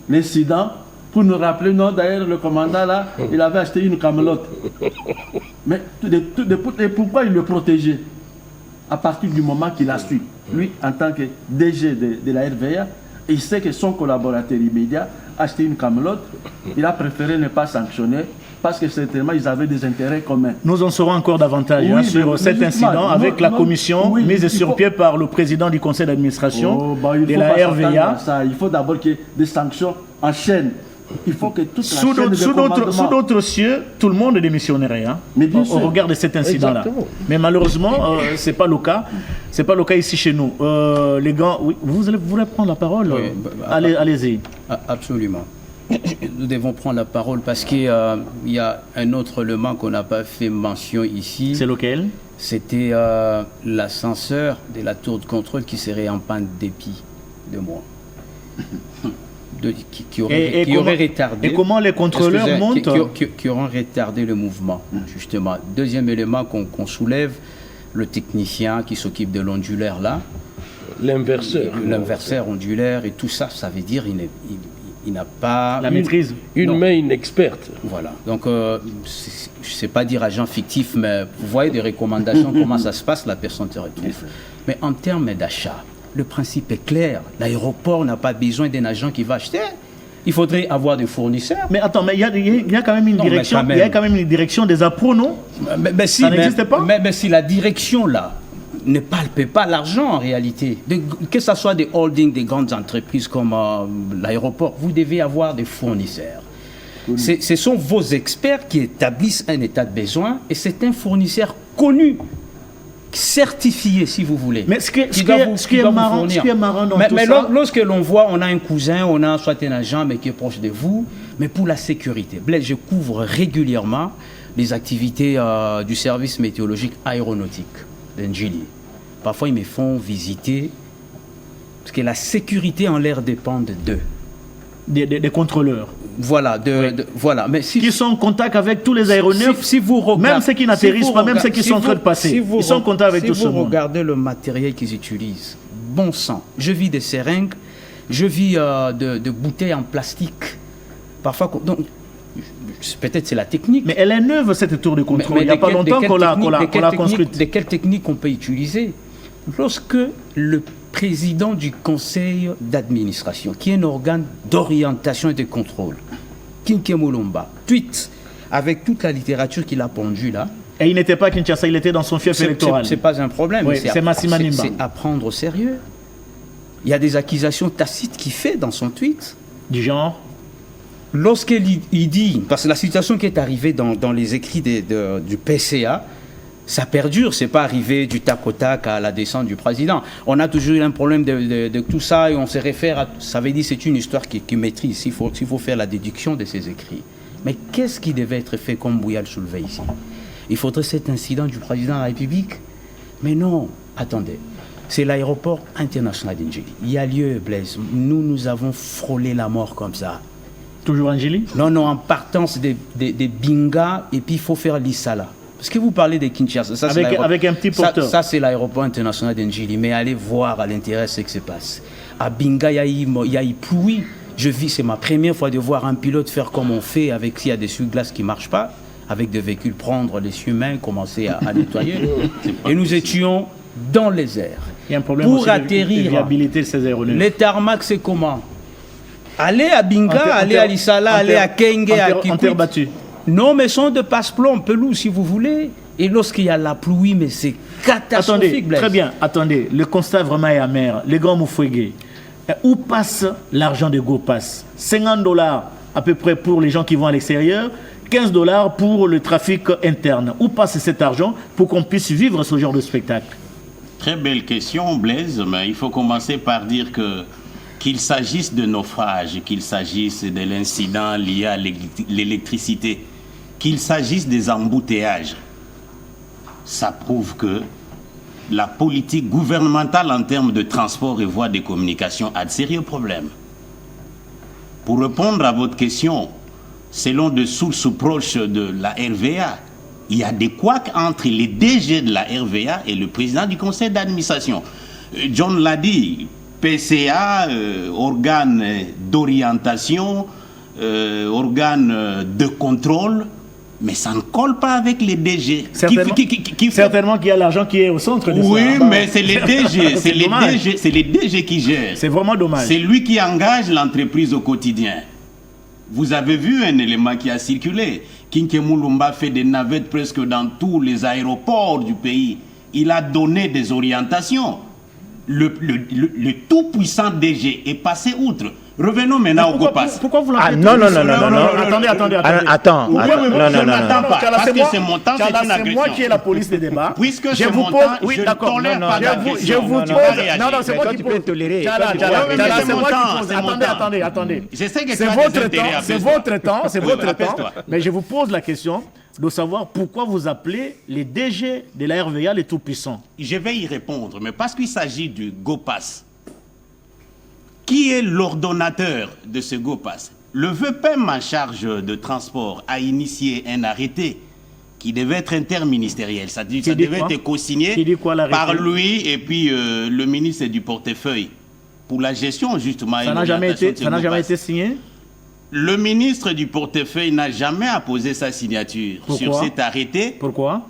l'incident pour nous rappeler, non, d'ailleurs, le commandant là, il avait acheté une camelote. Mais et pourquoi il le protégeait? À partir du moment qu'il a su, lui, en tant que DG de la RVA, il sait que son collaborateur immédiat a acheté une camelote, il a préféré ne pas sanctionner, parce que certainement ils avaient des intérêts communs. Nous en saurons encore davantage sur cet incident avec la commission mise sur pied par le président du conseil d'administration de la RVA. Il faut d'abord qu'il y ait des sanctions en chaîne. Il faut que toute la sous d'autres cieux, tout le monde démissionnerait. Hein, au regard de cet incident-là. Mais malheureusement, ce n'est pas le cas. C'est pas le cas ici chez nous. Les gars, oui, vous voulez prendre la parole? Oui, allez-y. Absolument. Nous devons prendre la parole parce qu'il y a un autre élément qu'on n'a pas fait mention ici. C'est lequel? C'était l'ascenseur de la tour de contrôle qui serait en panne dépit de moi. Qui aurait retardé. Et comment les contrôleurs montent qui auront retardé le mouvement, justement. Deuxième élément qu'on soulève, le technicien qui s'occupe de l'ondulaire là. L'inverseur. L'inverseur ondulaire et tout ça, ça veut dire il il n'a pas... La maîtrise. Une main inexperte. Voilà. Donc, je ne sais pas dire agent fictif, mais vous voyez des recommandations, comment ça se passe, la personne se retrouve. Mais en termes d'achat, le principe est clair. L'aéroport n'a pas besoin d'un agent qui va acheter. Il faudrait avoir des fournisseurs. Mais attends, mais il y a quand même une direction. Il y a quand même une direction des appros, non? Si, ça n'existe pas. Mais si la direction là ne palpe pas l'argent en réalité, que ce soit des holdings, des grandes entreprises comme l'aéroport, vous devez avoir des fournisseurs. Ce sont vos experts qui établissent un état de besoin et c'est un fournisseur connu, certifié si vous voulez. Mais ce qui est marrant dans tout ça... lorsque l'on voit, on a un cousin, on a soit un agent mais qui est proche de vous, mais pour la sécurité. Blaise, je couvre régulièrement les activités du service météorologique aéronautique d'Ndjili. Parfois, ils me font visiter, parce que la sécurité en l'air dépend d'eux. Des contrôleurs. Voilà, voilà. Mais qui sont en contact avec tous les aéronefs, si vous regardez, même ceux qui n'atterrissent pas, même ceux qui sont en train de passer. Ils sont en contact avec tout ce monde. Si vous regardez le matériel qu'ils utilisent, bon sang, je vis des seringues, je vis de bouteilles en plastique. Parfois, donc, peut-être c'est la technique. Mais elle est neuve, cette tour de contrôle. Il n'y a pas longtemps qu'on l'a construite. De quelles techniques on peut utiliser? Lorsque le président du conseil d'administration, qui est un organe d'orientation et de contrôle, Kinké Moulumba, tweet avec toute la littérature qu'il a pondue là. Et il n'était pas à Kinshasa, il était dans son fief électoral. C'est pas un problème. Oui, c'est Massima Nimba. C'est à prendre au sérieux. Il y a des accusations tacites qu'il fait dans son tweet. Du genre? Lorsqu'il dit, parce que la situation qui est arrivée dans les écrits du PCA, ça perdure, c'est pas arrivé du tac au tac à la descente du président. On a toujours eu un problème de tout ça et on se réfère à... Ça veut dire c'est une histoire qui maîtrise, s'il faut faire la déduction de ces écrits. Mais qu'est-ce qui devait être fait comme Bouyal soulevait ici? Il faudrait cet incident du président de la République? Mais non, attendez. C'est l'aéroport international d'Ndjili. Il y a lieu, Blaise. Nous avons frôlé la mort comme ça. Toujours Ndjili? Non, en partance des Binga et puis il faut faire l'Issala. Parce que vous parlez de Kinshasa, ça, avec un petit porteur. Ça c'est l'aéroport international d'Ndjili, mais allez voir à l'intérieur ce qui se passe. À Binga, il y a eu pluie. C'est ma première fois de voir un pilote faire comme on fait avec s'il y a des essuie-glaces qui ne marchent pas, avec des véhicules prendre les humains, commencer à nettoyer. Et nous étions dans les airs. Il y a un problème pour aussi atterrir. De viabilité de ces aéronefs. Les tarmacs, c'est comment? Aller à Binga, aller à l'Issala, aller à Kenge, à Kikwit. En terre battue. Non, mais sont de passe-plomb, pelouse, si vous voulez. Et lorsqu'il y a la pluie, mais c'est catastrophique. Attendez, très bien, attendez. Le constat vraiment est amer. Les grands Moufouégué, où passe l'argent de GoPass? $50 à peu près pour les gens qui vont à l'extérieur, $15 pour le trafic interne. Où passe cet argent pour qu'on puisse vivre ce genre de spectacle? Très belle question, Blaise, mais il faut commencer par dire qu'il s'agisse de naufrage, qu'il s'agisse de l'incident lié à l'électricité, qu'il s'agisse des embouteillages, ça prouve que la politique gouvernementale en termes de transport et voies de communication a de sérieux problèmes. Pour répondre à votre question, selon des sources proches de la RVA, il y a des couacs entre les DG de la RVA et le président du conseil d'administration. John l'a dit, PCA, organe d'orientation, organe de contrôle, mais ça ne colle pas avec les DG. Certainement qu'il y a l'argent qui est au centre de ça. Oui, mais c'est les DG, c'est les DG qui gèrent. C'est vraiment dommage. C'est lui qui engage l'entreprise au quotidien. Vous avez vu un élément qui a circulé. Kinké Moulumba fait des navettes presque dans tous les aéroports du pays. Il a donné des orientations. Le tout-puissant DG est passé outre. Revenons maintenant au GoPass. Pourquoi vous l'appelez non. Attendez. Attends. Non. Parce que c'est mon temps, c'est une agression. C'est moi qui ai la police des débats. Puisque c'est mon temps, je ne tolère pas je vous pose... Non, c'est moi qui peux tolérer. Attendez. Je sais que c'est votre temps. Mais je vous pose la question de savoir pourquoi vous appelez les DG de la RVA les tout-puissants. Je vais y répondre, mais parce qu'il s'agit du GoPass. Qui est l'ordonnateur de ce GoPass? Le VPM en charge de transport a initié un arrêté qui devait être interministériel. Ça devait être co-signé par lui et puis le ministre du portefeuille pour la gestion justement. Ça n'a jamais été signé? Le ministre du portefeuille n'a jamais apposé sa signature sur cet arrêté. Pourquoi?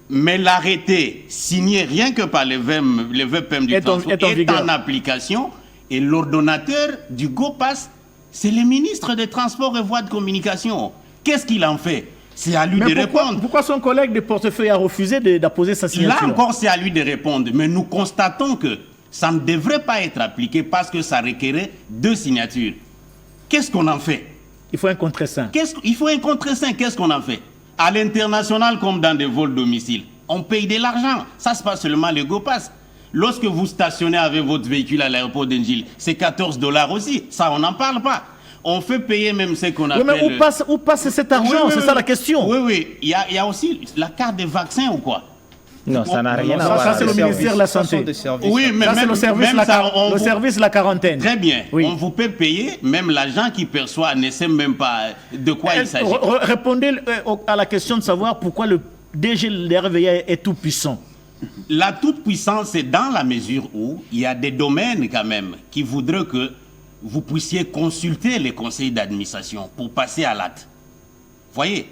Mais l'arrêté, signé rien que par les VPM du transport, est en application. Et l'ordonnateur du GOPAS, c'est le ministre des Transports et Voies de Communication. Qu'est-ce qu'il en fait? C'est à lui de répondre. Pourquoi son collègue de portefeuille a refusé d'apposer sa signature? Là encore, c'est à lui de répondre. Mais nous constatons que ça ne devrait pas être appliqué parce que ça requérait 2 signatures. Qu'est-ce qu'on en fait? Il faut un contre-saint. Il faut un contre-saint. Qu'est-ce qu'on en fait? À l'international comme dans des vols domicile, on paye de l'argent. Ça se passe seulement le GOPAS. Lorsque vous stationnez avec votre véhicule à l'aéroport d'Engil, c'est 14 $ aussi. Ça, on n'en parle pas. On fait payer même ce qu'on appelle... Mais où passe cet argent? C'est ça la question. Oui. Il y a aussi la carte de vaccin ou quoi? Non, ça n'a rien à voir. Ça, c'est le ministère de la Santé. Oui, mais ça, c'est le service de la quarantaine. Très bien. Oui. On vous peut payer, même l'agent qui perçoit ne sait même pas de quoi il s'agit. Répondez à la question de savoir pourquoi le DG de RVA est tout puissant. La toute-puissance, c'est dans la mesure où il y a des domaines quand même qui voudraient que vous puissiez consulter les conseils d'administration pour passer à l'acte. Voyez,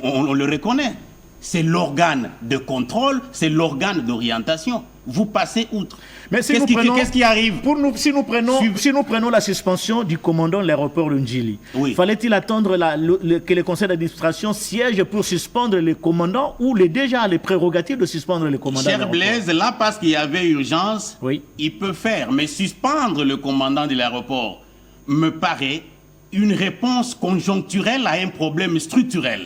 on le reconnaît. C'est l'organe de contrôle, c'est l'organe d'orientation. Vous passez outre. Mais si qu'est-ce qui arrive? Si nous prenons la suspension du commandant de l'aéroport de Ndjili, fallait-il attendre que le conseil d'administration siège pour suspendre les commandants ou déjà les prérogatives de suspendre les commandants? Cher Blaise, là, parce qu'il y avait urgence, il peut faire. Mais suspendre le commandant de l'aéroport me paraît une réponse conjoncturelle à un problème structurel.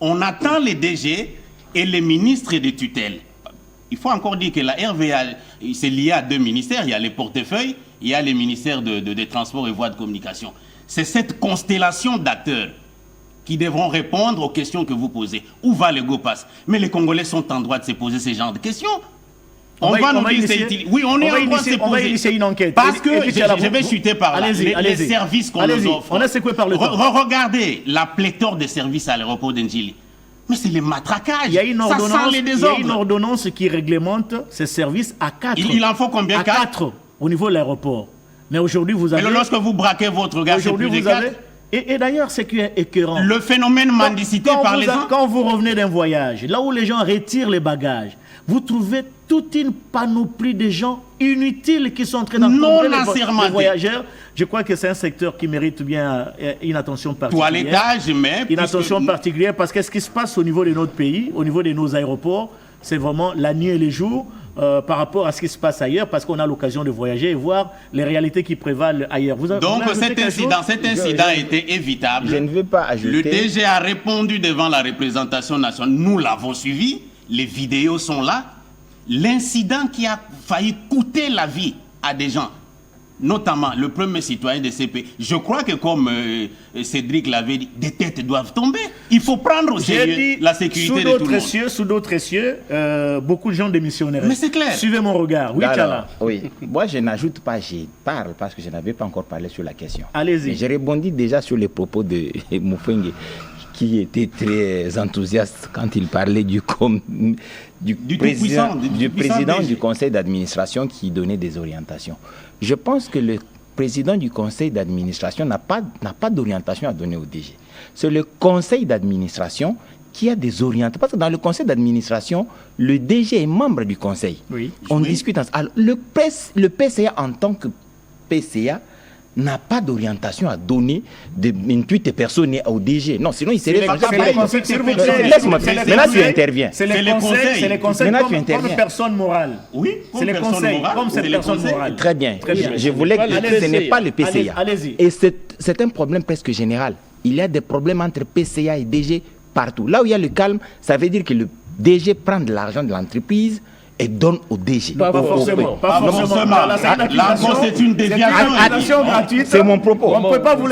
On attend les DG et les ministres de tutelle. Il faut encore dire que la RVA, c'est lié à 2 ministères. Il y a les portefeuilles, il y a les ministères des Transports et Voies de Communication. C'est cette constellation d'acteurs qui devront répondre aux questions que vous posez. Où va le GOPAS? Mais les Congolais sont en droit de se poser ce genre de questions. On va initier une enquête. Parce que je vais chuter par là. Les services qu'on nous offre. On a secoué par le temps. Regardez la pléthore de services à l'aéroport d'Ndjili. Mais c'est le matraquage. Il y a une ordonnance qui réglemente ces services à 4. Il en faut combien? 4 au niveau de l'aéroport. Mais aujourd'hui, vous avez... Mais lorsque vous braquez votre gars, c'est plus de 4. Et d'ailleurs, c'est qui est écœurant. Le phénomène mendicité par les gens. Quand vous revenez d'un voyage, là où les gens retirent les bagages, vous trouvez toute une panoplie de gens inutiles qui sont en train d'encombrer les voyageurs. Je crois que c'est un secteur qui mérite bien une attention particulière. Toilettage, mais... Une attention particulière, parce que ce qui se passe au niveau de notre pays, au niveau de nos aéroports, c'est vraiment la nuit et les jours par rapport à ce qui se passe ailleurs, parce qu'on a l'occasion de voyager et voir les réalités qui prévalent ailleurs. Donc cet incident était évitable. Je ne veux pas ajouter... Le DG a répondu devant la représentation nationale. Nous l'avons suivi. Les vidéos sont là. L'incident qui a failli coûter la vie à des gens, notamment le premier citoyen de CP. Je crois que comme Cédric l'avait dit, des têtes doivent tomber. Il faut prendre au sérieux la sécurité de tout le monde. Sous d'autres cieux, beaucoup de gens démissionneraient. Mais c'est clair. Suivez mon regard. Oui, Tchala. Oui, moi je n'ajoute pas, je parle parce que je n'avais pas encore parlé sur la question. Allez-y. J'ai rebondi déjà sur les propos de Moufengue, qui était très enthousiaste quand il parlait du président du conseil d'administration qui donnait des orientations. Je pense que le président du conseil d'administration n'a pas d'orientation à donner au DG. C'est le conseil d'administration qui a des orientations. Parce que dans le conseil d'administration, le DG est membre du conseil. Oui. On discute ensemble. Alors, le PCA en tant que PCA n'a pas d'orientation à donner d'une tweet personnelle au DG. Non, sinon il serait... Laisse-moi, maintenant tu interviens. C'est les conseils comme personne morale. Oui, c'est les conseils comme cette personne morale. Très bien. Je voulais que ce n'est pas le PCA. Et c'est un problème presque général. Il y a des problèmes entre PCA et DG partout. Là où il y a le calme, ça veut dire que le DG prend de l'argent de l'entreprise et donne au DG. Pas forcément. Là, c'est une déviation gratuite. C'est mon propos. On ne peut pas vous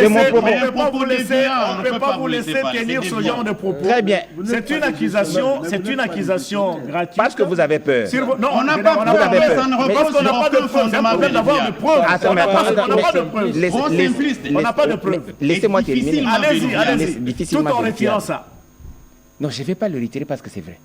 laisser tenir ce genre de propos. Très bien. C'est une accusation gratuite. Parce que vous avez peur. Non, on n'a pas peur. Ça ne repose sur aucun fondement. D'avoir de preuves. On n'a pas de preuves. On n'a pas de preuves. Laissez-moi terminer. Allez-y. Tout en retirant ça. Non, je ne vais pas le retirer parce que c'est vrai.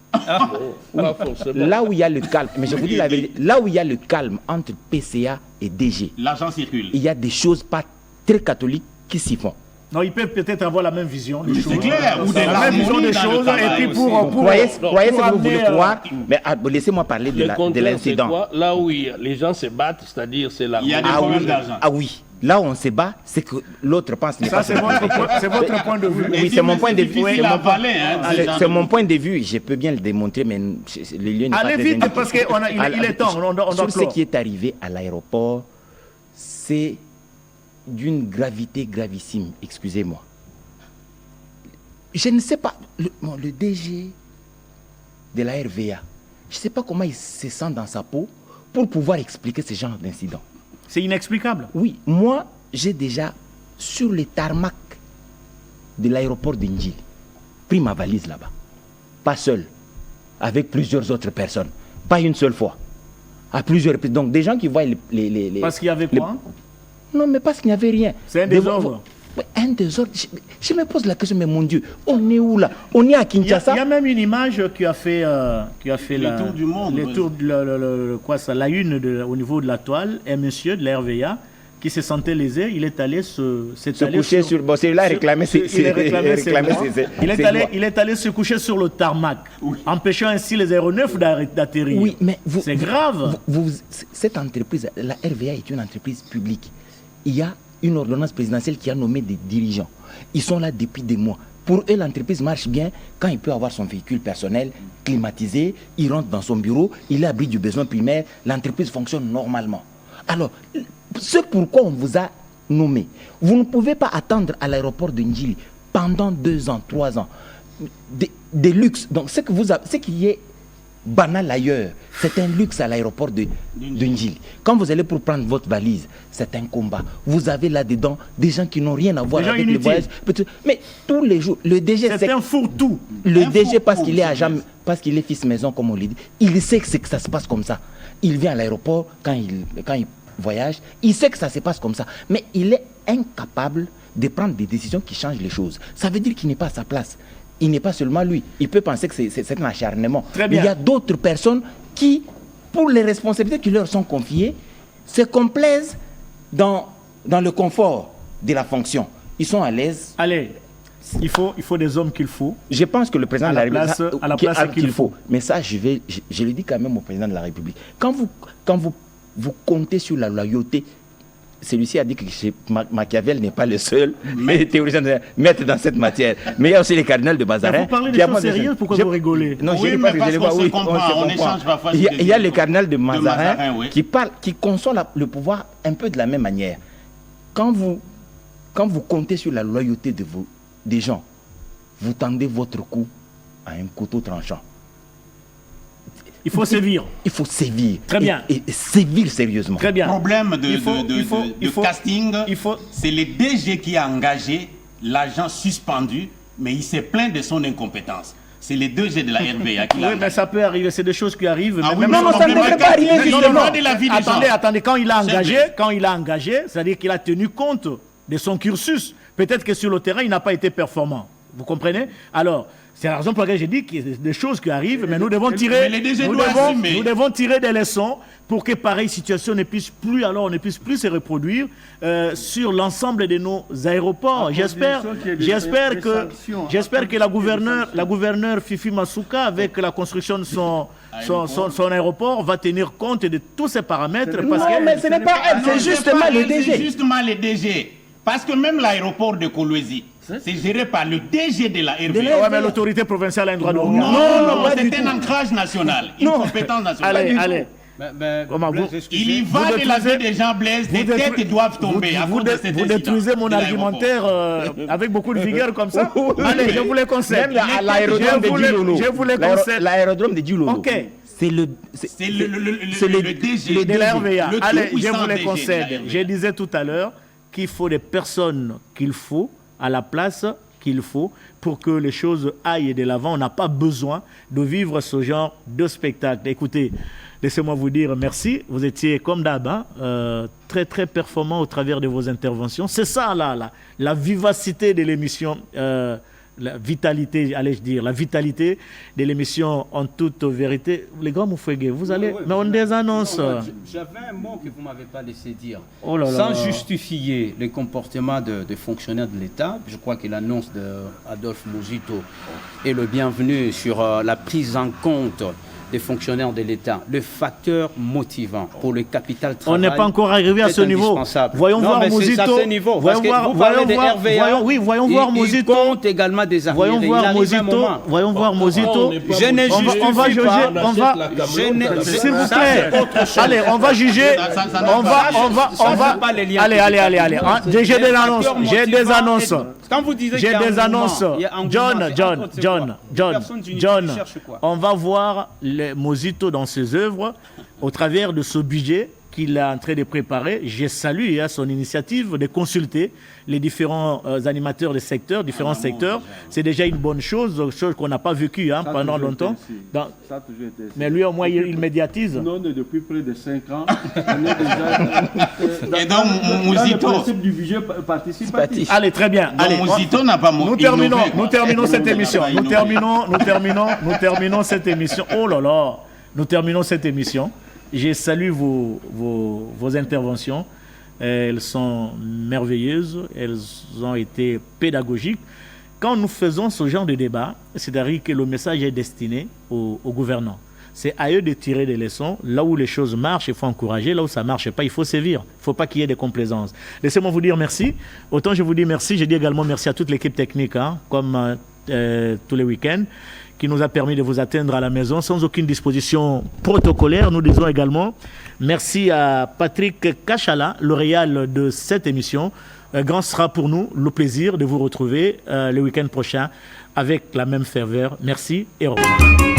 Là où il y a le calme, mais je vous dis la vérité, là où il y a le calme entre PCA et DG, l'argent circule. Il y a des choses pas très catholiques qui s'y font. Non, ils peuvent peut-être avoir la même vision des choses. C'est clair, ou la même vision des choses, et puis pour croyez ce que vous voulez croire, mais laissez-moi parler de l'incident. Quoi? Là où les gens se battent, c'est-à-dire c'est la... Il y a des problèmes d'argent. Ah oui, là où on se bat, c'est que l'autre pense n'est pas... Ça, c'est votre point de vue. Oui, c'est mon point de vue. C'est mon point de vue, je peux bien le démontrer, mais le lieu n'est pas très Allez vite, indiqué. parce qu'il est temps, on doit Sur ce clore. qui est arrivé à l'aéroport, c'est d'une gravité gravissime, excusez-moi. Je ne sais pas, le DG de la RVA, je ne sais pas comment il se sent dans sa peau pour pouvoir expliquer ce genre d'incident. C'est inexplicable. Oui, moi, j'ai déjà, sur le tarmac de l'aéroport d'Indjili, pris ma valise là-bas. Pas seul, avec plusieurs autres personnes. Pas une seule fois. À plusieurs reprises. Donc, des gens qui voient les Parce qu'il y avait quoi? Non, mais parce qu'il n'y avait rien. C'est un désordre. Un désordre. Je me pose la question, mais mon Dieu, on est où là? On est à Kinshasa. Il y a même une image qui a fait le tour du monde. Le tour la une au niveau de la toile. Un monsieur de la RVA qui se sentait lésé, il est allé se coucher sur... Bon, c'est là réclamé. Il est allé se coucher sur le tarmac, empêchant ainsi les aéronefs d'atterrir. Oui, mais c'est grave. Cette entreprise, la RVA est une entreprise publique. Il y a une ordonnance présidentielle qui a nommé des dirigeants. Ils sont là depuis des mois. Pour eux, l'entreprise marche bien quand il peut avoir son véhicule personnel climatisé, il rentre dans son bureau, il est abri du besoin primaire, l'entreprise fonctionne normalement. Alors, ce pourquoi on vous a nommé, vous ne pouvez pas attendre à l'aéroport de Ndjili pendant 2 ans, 3 ans, des luxes. Donc, ce qui est banal ailleurs, c'est un luxe à l'aéroport de Ndjili. Quand vous allez pour prendre votre valise, c'est un combat. Vous avez là-dedans des gens qui n'ont rien à voir avec le voyage. Mais tous les jours, le DG... C'est un fourre-tout. Le DG, parce qu'il est fils maison, comme on le dit, il sait que ça se passe comme ça. Il vient à l'aéroport quand il voyage, il sait que ça se passe comme ça. Mais il est incapable de prendre des décisions qui changent les choses. Ça veut dire qu'il n'est pas à sa place. Il n'est pas seulement lui. Il peut penser que c'est un acharnement. Très bien. Il y a d'autres personnes qui, pour les responsabilités qui leur sont confiées, se complaisent dans le confort de la fonction. Ils sont à l'aise. Allez, il faut des hommes qu'il faut. Je pense que le président de la République à la place qu'il faut. Mais ça, je le dis quand même au président de la République. Quand vous comptez sur la loyauté, celui-ci a dit que Machiavel n'est pas le seul théoricien de maître dans cette matière. Mais il y a aussi les cardinals de Mazarin. Vous parlez des choses sérieuses, pourquoi vous rigolez? Non, oui, mais parce qu'on se comprend, on échange parfois. Il y a les cardinals de Mazarin qui conçoivent le pouvoir un peu de la même manière. Quand vous comptez sur la loyauté des gens, vous tendez votre cou à un couteau tranchant. Il faut sévir. Il faut sévir. Très bien. Et sévir sérieusement. Très bien. Le problème de casting, c'est le DG qui a engagé l'agent suspendu, mais il s'est plaint de son incompétence. C'est les DG de la RVA qui l'a engagé. Oui, mais ça peut arriver, c'est des choses qui arrivent. Non, ça ne devrait pas arriver justement. Attendez, quand il a engagé, c'est-à-dire qu'il a tenu compte de son cursus. Peut-être que sur le terrain, il n'a pas été performant. Vous comprenez? Alors, c'est la raison pour laquelle j'ai dit qu'il y a des choses qui arrivent, mais nous devons tirer des leçons pour que pareille situation ne puisse plus se reproduire sur l'ensemble de nos aéroports. J'espère que la gouverneure Fifi Masuka, avec la construction de son aéroport, va tenir compte de tous ces paramètres. Mais ce n'est pas elle, c'est justement le DG. C'est justement le DG. Parce que même l'aéroport de Kolwezi, c'est géré par le DG de la RVA. Ouais, mais l'autorité provinciale a un droit de regard. Non, c'est un ancrage national, une compétence nationale. Allez. Il y va de la vie des gens blessés, des têtes doivent tomber. Vous détruisez mon argumentaire avec beaucoup de vigueur comme ça. Allez, je vous les concède. Même à l'aérodrome de Djilolo. Je vous les concède. L'aérodrome de Djilolo. Ok. C'est le DG de la RVA. Allez, je vous les concède. Je disais tout à l'heure qu'il faut des personnes qu'il faut à la place qu'il faut pour que les choses aillent de l'avant. On n'a pas besoin de vivre ce genre de spectacle. Écoutez, laissez-moi vous dire merci. Vous étiez comme d'hab, très très performant au travers de vos interventions. C'est ça la vivacité de l'émission la vitalité, allais-je dire, la vitalité de l'émission En toute vérité. Les gars, Moufouégué, vous allez... mais on des annonces. J'avais un mot que vous ne m'avez pas laissé dire. Oh là là. Sans justifier les comportements de fonctionnaires de l'État, je crois que l'annonce d'Adolphe Muzito est le bienvenu sur la prise en compte des fonctionnaires de l'État, le facteur motivant pour le capital travail. On n'est pas encore arrivé à ce niveau. Voyons voir Muzito. Voyons voir Muzito. Il compte également des arriérés. Voyons voir Muzito. Je ne justifie on va juger. S'il vous plaît. Allez, on va juger. On va. Allez. J'ai des annonces. J'ai des annonces. Quand vous disiez j'ai des annonces. John, on va voir les Muzito dans ses œuvres au travers de ce budget qu'il est en train de préparer. Je salue son initiative de consulter les différents animateurs des secteurs, différents secteurs. C'est déjà une bonne chose qu'on n'a pas vécue pendant longtemps. Ça a toujours été. Mais lui, au moins, il médiatise. Non, depuis près de 5 ans, on est déjà... Et donc, Muzito... le principe du budget participatif. Allez, très bien. Allez, Muzito n'a pas nous terminons cette émission. Nous terminons cette émission. Oh là là. Nous terminons cette émission. Je salue vos interventions. Elles sont merveilleuses. Elles ont été pédagogiques. Quand nous faisons ce genre de débat, c'est-à-dire que le message est destiné aux gouvernants. C'est à eux de tirer des leçons. Là où les choses marchent, il faut encourager. Là où ça ne marche pas, il faut sévir. Il ne faut pas qu'il y ait des complaisances. Laissez-moi vous dire merci. Autant je vous dis merci, je dis également merci à toute l'équipe technique, comme tous les week-ends, qui nous a permis de vous atteindre à la maison sans aucune disposition protocolaire. Nous disons également merci à Patrick Kachala, lauréat de cette émission. Grand sera pour nous le plaisir de vous retrouver le week-end prochain avec la même ferveur. Merci et au revoir.